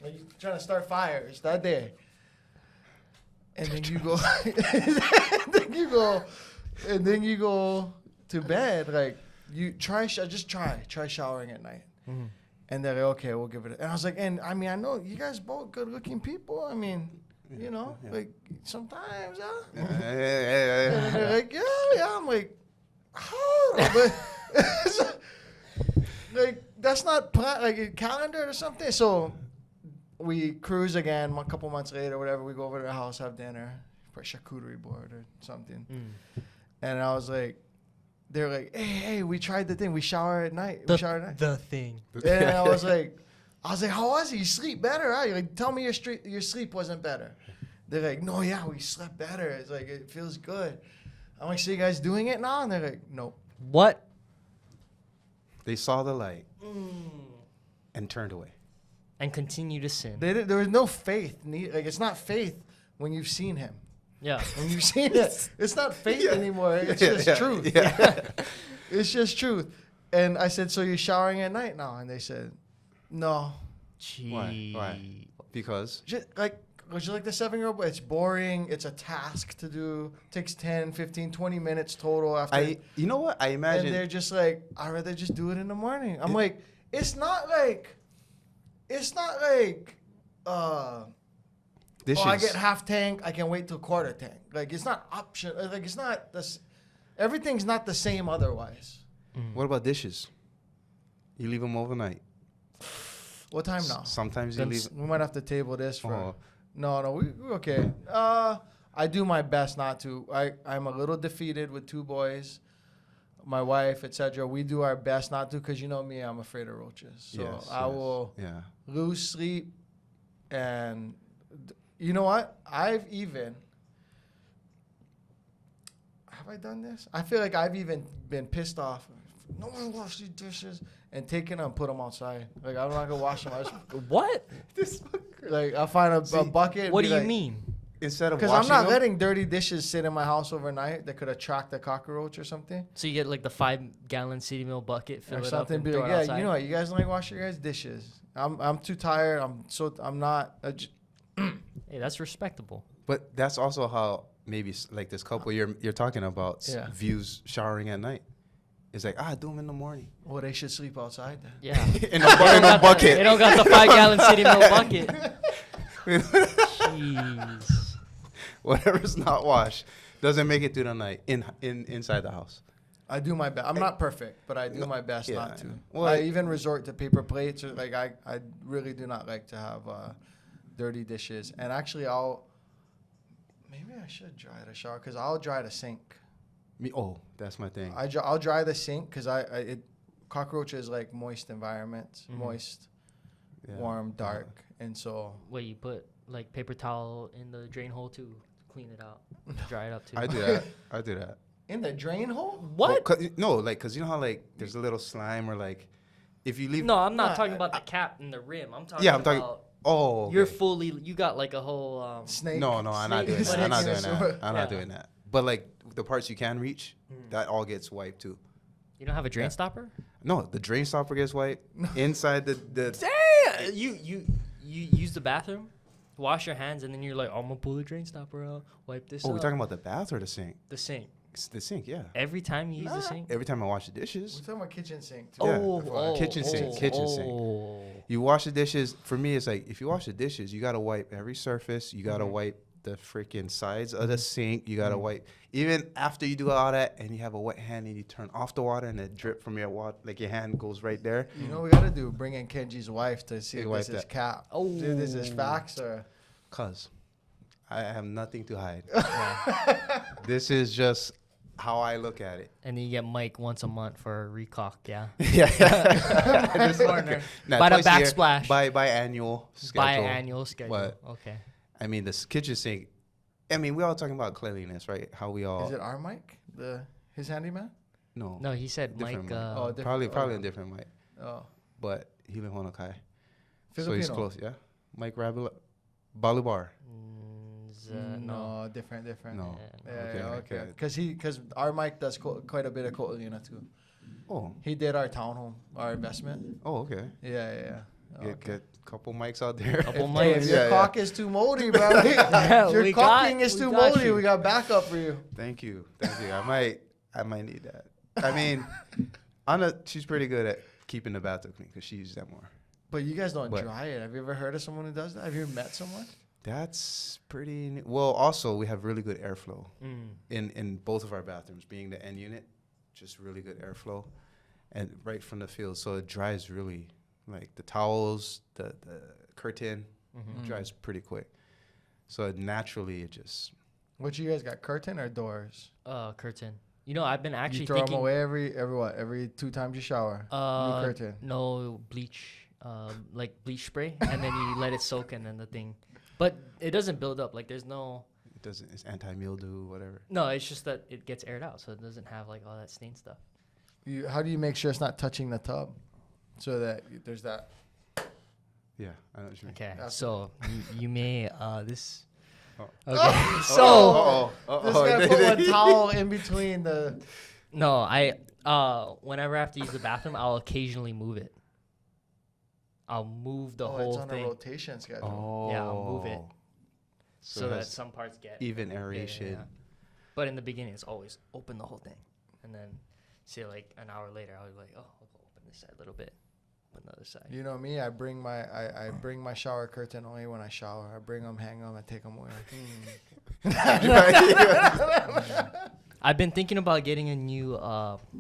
like you trying to start fires that day, and then you go, and then you go to bed, like you try showering at night. And they're like, okay, we'll give it and I was like, and I mean, I know you guys both good looking people, I mean, you know, like sometimes and they're like, yeah, I'm like, how? But like that's not like a calendar or something. So we cruise again a couple months later, whatever, we go over to the house, have dinner, for a charcuterie board or something. And I was like, they're like, hey, we tried the thing. We shower at night. The thing. And I was like, how was it? You sleep better, huh? You're like, tell me your sleep wasn't better. They're like, no, yeah, we slept better. It's like, it feels good. I'm like, so you guys doing it now? And they're like, nope. What? They saw the light and turned away. And continue to sin. There was no faith. Like, it's not faith when you've seen him. Yeah. When you've seen it, it's not faith anymore. It's just truth. Yeah. It's just truth. And I said, so you're showering at night now? And they said, no. Gee. Why? Because? Just like the 7-year-old boy, it's boring. It's a task to do. Takes 10, 15, 20 minutes total after. You know what? I imagine. And they're just like, I'd rather just do it in the morning. I'm like, it's not like, dishes. I get half tank, I can wait till quarter tank. Like, it's not option. Like, it's not this. Everything's not the same otherwise. What about dishes? You leave them overnight. What time now? Sometimes you leave. We might have to table this for. Oh. No, we're okay. I do my best not to. I'm a little defeated with 2 boys, my wife, etc. We do our best not to, because you know me, I'm afraid of roaches. So I will lose sleep, and you know what? Have I done this? I feel like I've even been pissed off. No one wash these dishes, and taking them and put them outside. Like, I'm not gonna wash them. What? Like, I'll find a bucket. What do you mean? Instead of Because washing I'm not them, letting dirty dishes sit in my house overnight that could attract a cockroach or something. So you get like the 5-gallon City Mill bucket, fill Or it up, something. and Be throw like, it yeah, outside? you know what? You guys don't like wash your guys' dishes. I'm too tired. I'm not. Hey, that's respectable. But that's also how maybe like this couple you're talking about views showering at night. It's like, do them in the morning. Well, they should sleep outside then. Yeah. in a bucket. They don't got the 5-gallon City Mill bucket. Jeez. Whatever's not washed. doesn't make it through the night inside the house. I do my best. I'm not perfect, but I do No, my best yeah, not I to. know. Well, I even resort to paper plates. Or like I really do not like to have dirty dishes. And actually, maybe I should dry the shower because I'll dry the sink. That's my thing. I'll dry the sink because cockroaches like moist environments, moist, Yeah. warm, dark, and so Wait, you put like paper towel in the drain hole too, clean it out, dry it up too. I do that. in the drain hole. What? Cause you know how like there's a little slime or like if you leave. No, I'm not Nah, talking about the cap and the rim. I'm talking Yeah, I'm talking. about Oh. Okay. you're fully. You got like a whole. Snake. No, I'm not doing Snake that. I'm not doing snake that. I'm not Yeah. doing that. But like the parts you can reach, that all gets wiped too. You don't have a drain Yeah. stopper? No, the drain stopper gets wiped inside the. Damn! You use the bathroom, wash your hands, and then you're like, I'm gonna pull the drain stopper out, wipe this. Oh, up. we're talking about the bath or the sink? the sink. It's the sink, yeah. Every time you use the sink. Every time I wash the We're dishes, talking about kitchen sink. Too. Yeah. Kitchen sink, kitchen sink. oh. you wash the dishes. For me, it's like if you wash the dishes, you gotta wipe every surface. You gotta wipe the freaking sides of the sink. You gotta wipe even after you do all that, and you have a wet hand, and you turn off the water, and it drip from your water, like your hand goes right there. You know what we gotta do? Bring in Kenji's wife to see Hey, if wipe this is that. cap. Oh. Dude, this is facts or. Cause I have nothing to hide. Yeah. This is just how I look at it. And then you get Mike once a month for a recock, yeah. Yeah. Corner. Nah, By the twice a year, backsplash. biannual schedule. Biannual schedule. But- Okay. I mean, this kitchen sink. I mean, we all talking about cleanliness, right? How we all. Is it our Mike? His handyman? No. No, he said Mike. Different Mike. Oh, different- Probably oh. a different Mike, Oh. but he live on Okai, so Filipino. he's close. Yeah, Mike Balubar. No. Different. No. Yeah, Okay. Because our Mike does quite a bit of Ko'olina too. Oh. He did our townhome, our investment. Oh, okay. Yeah. Get a couple mics out there. Couple Hey, mics. if your Yeah, cock is too moldy, bro. If your We caulking got- is we too got moldy, you. we got backup for you. Thank you. I might need that. I mean, she's pretty good at keeping the bathtub clean because she uses that more. But you guys don't But- dry it. Have you ever heard of someone who does that? Have you ever met someone? That's pretty. Well, also we have really good airflow Mm. in both of our bathrooms, being the end unit, just really good airflow, and right from the field, so it dries really like the towels, the curtain dries pretty quick. So naturally, it just What you guys got? Curtain or doors? Curtain. You know, I've been actually You throw thinking. them away every 2 times you shower. New curtain. No bleach, like bleach spray, and then you let it soak, and then the thing. But it doesn't build up. Like there's no. it doesn't. It's anti-mildew, whatever. No, it's just that it gets aired out, so it doesn't have like all that stain stuff. How do you make sure it's not touching the tub, so that there's that? Yeah, I know what you mean. Okay, That's- so you may this. Oh. Okay, so This guy put a towel in between the. no, whenever I have to use the bathroom, I'll occasionally move it. I'll move the It's whole on a thing rotation schedule. Oh. Yeah, I'll move it. So, so it that has some parts get even yeah, yeah, aeration. yeah. But in the beginning, it's always open the whole thing, and then say like an hour later, I'll be like, oh, I'll go open this side a little bit, open the other side. You know me. I bring my shower curtain only when I shower. I bring them, hang them, and take them away. I've been thinking about getting a new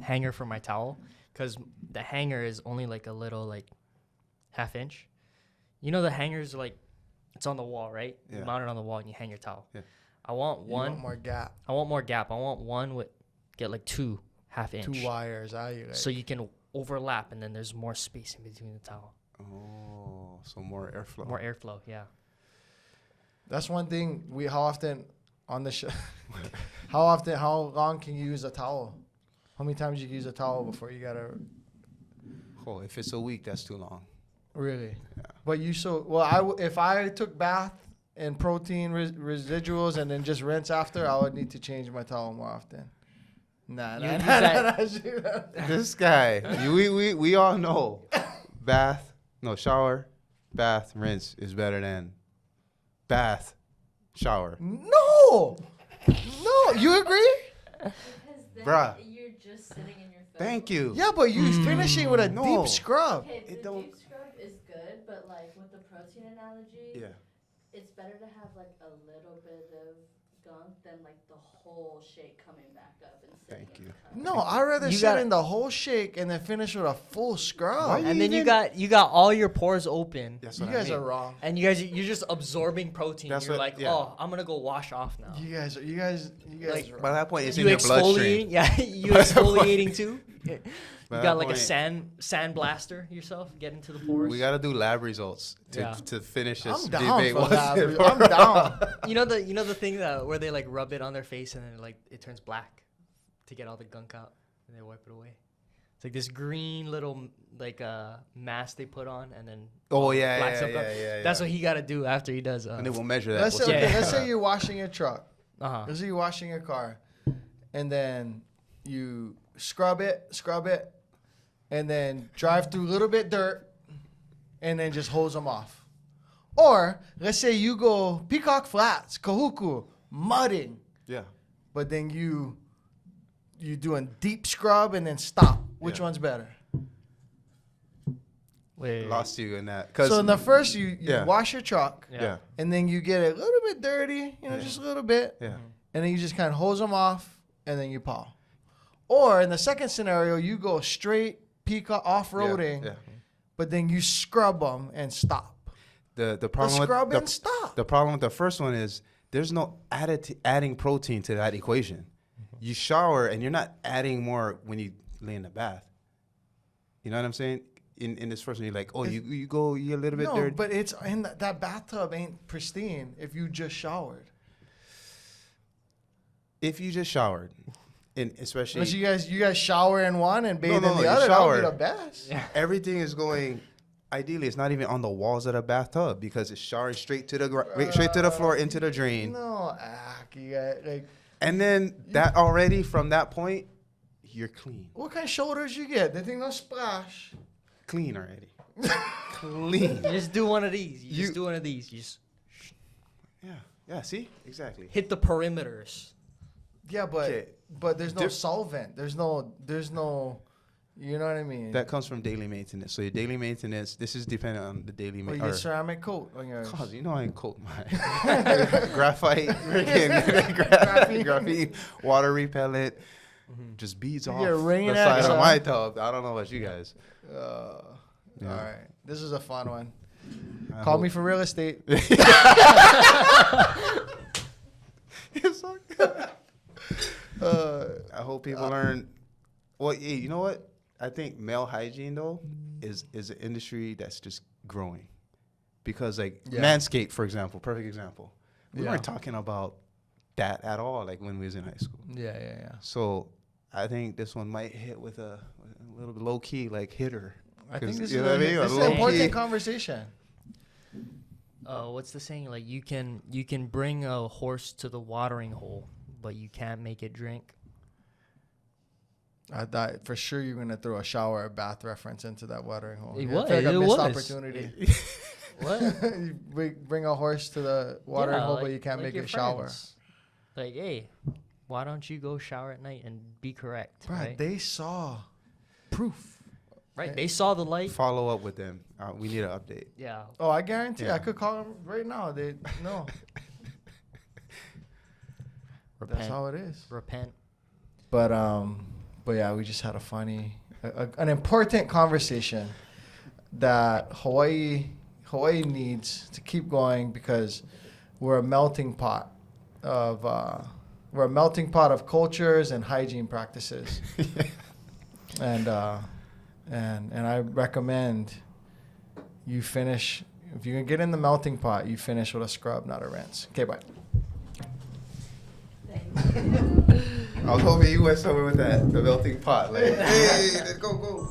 hanger for my towel, because the hanger is only like a little like half-inch. You know the hanger's like it's on the wall, right? Yeah. You mount it on the wall and you hang your towel. Yeah. I want You one. want more gap. I want more gap. I want one with get like 2 half-inch. 2 wires. So you can overlap, and then there's more space in between the towel. Oh, so more airflow. More airflow, yeah. That's one thing. How often on the show? How long can you use a towel? How many times you use a towel before you gotta? Oh, if it's a week, that's too long. Really? Yeah. But if I took bath and protein residuals and then just rinse after, I would need to change my towel more often. Nah. This guy, we all know, shower, bath, rinse is better than bath, shower. No, you agree? Because then Bruh. you're just sitting in your phone. Thank you. Yeah, but you finishing with a No. deep scrub. Okay, It the don't- deep scrub is good, but like with the protein analogy, Yeah. it's better to have like a little bit of gunk than like the whole whole shake coming back up and sitting Thank in you. the cup. No, I'd rather You sit got- in the whole shake and then finish with a full scrub. Why And then you even- got all your pores open. That's You what I guys mean. are wrong. And you're just absorbing protein. That's You're what- like, yeah. oh, I'm gonna go wash off now. You guys Like, are By wrong. that point, it's You in your bloodstream. exfoliating? Yeah, you By that point- exfoliating too. You By got that like a point- sand blaster yourself, get into the pores. We gotta do lab results to, Yeah. to finish this I'm down debate. for once that. and Dude. for I'm all. down. You know the thing that where they like rub it on their face and then like it turns black to get all the gunk out and they wipe it away. It's like this green little like mask they put on and then Oh all the yeah, black yeah, stuff yeah, comes- yeah. That's what he got to do after he does. And then we'll measure that. Let's say, We'll Yeah. okay, let's say you're washing your truck. uh-huh. Let's say you're washing your car, and then you scrub it, and then drive through a little bit dirt, and then just hose them off. Or let's say you go Peacock Flats, Kahuku, mudding, Yeah. but then you doing deep scrub and then stop. Which Yeah. one's better? Wait. Lost you in that. So in the first, you Yeah. wash your truck, Yeah. and then you get it a little bit dirty, Yeah. just a little bit. Yeah. And then you just kind of hose them off, and then you paw. Or in the second scenario, you go straight peacock off-roading, Yeah. but then you scrub them and stop. The The problem scrub with and stop. the problem with the first one is there's no adding protein to that equation. You shower and you're not adding more when you lay in the bath. You know what I'm saying? In this first one, you're like, oh, you get a little bit No, dirty. but it's in that bathtub ain't pristine if you just showered. If you just showered, and especially Unless you guys shower in one and bathe no, in the you other, that would shower. be the best. Yeah. everything is going. Ideally, it's not even on the walls of the bathtub because it's showering straight to the floor into the drain, No, you got, like, and then that already from that point, you're clean, what kind of shoulders you get? They think no splash. clean already, clean. You just do one of these. You You- just do one of these. You just Yeah. See, exactly. hit the perimeters. Yeah, but Okay. there's no solvent. There's no. You know what I mean? That comes from daily maintenance. So your daily maintenance, this is dependent on the daily Or you maintenance. get ceramic coat on yours. Cause you know I ain't coat my graphite, freaking graphene, water repellent, just beads You off get ring the X side of on. my tub. I don't know about you guys. Yeah. Yeah. All right. This is a fun one. I Call hope- me for real estate. It's so good. I hope people learn. Well, yeah, you know what? I think male hygiene though is an industry that's just growing, because like Yeah. Manscaped, for example, perfect example. We Yeah. weren't talking about that at all, like when we was in high school. Yeah. So I think this one might hit with a little bit low key, like hitter. I think 'Cause, this you is know what I mean? this is A an low important key- conversation. What's the saying? Like you can bring a horse to the watering hole, but you can't make it drink. I thought for sure you're gonna throw a shower or bath reference into that watering hole. It I was, feel like a it missed was. opportunity. What? You bring a horse to the watering Yeah, hole, like- but you can't like make your it shower. friends. Like, hey, why don't you go shower at night and be correct? Bruh, Right? they saw proof. Right. They saw the light. Follow up with them. We need an update. Yeah. Oh, I guarantee Yeah. I could call them right now. They no. That's Repent. how it is. Repent. But yeah, we just had a funny, an important conversation that Hawaii needs to keep going, because we're a melting pot of cultures and hygiene practices. And I recommend you finish, if you can get in the melting pot, you finish with a scrub, not a rinse. Okay, bye. I was hoping you went somewhere with that, the melting pot. Like, hey, let's go.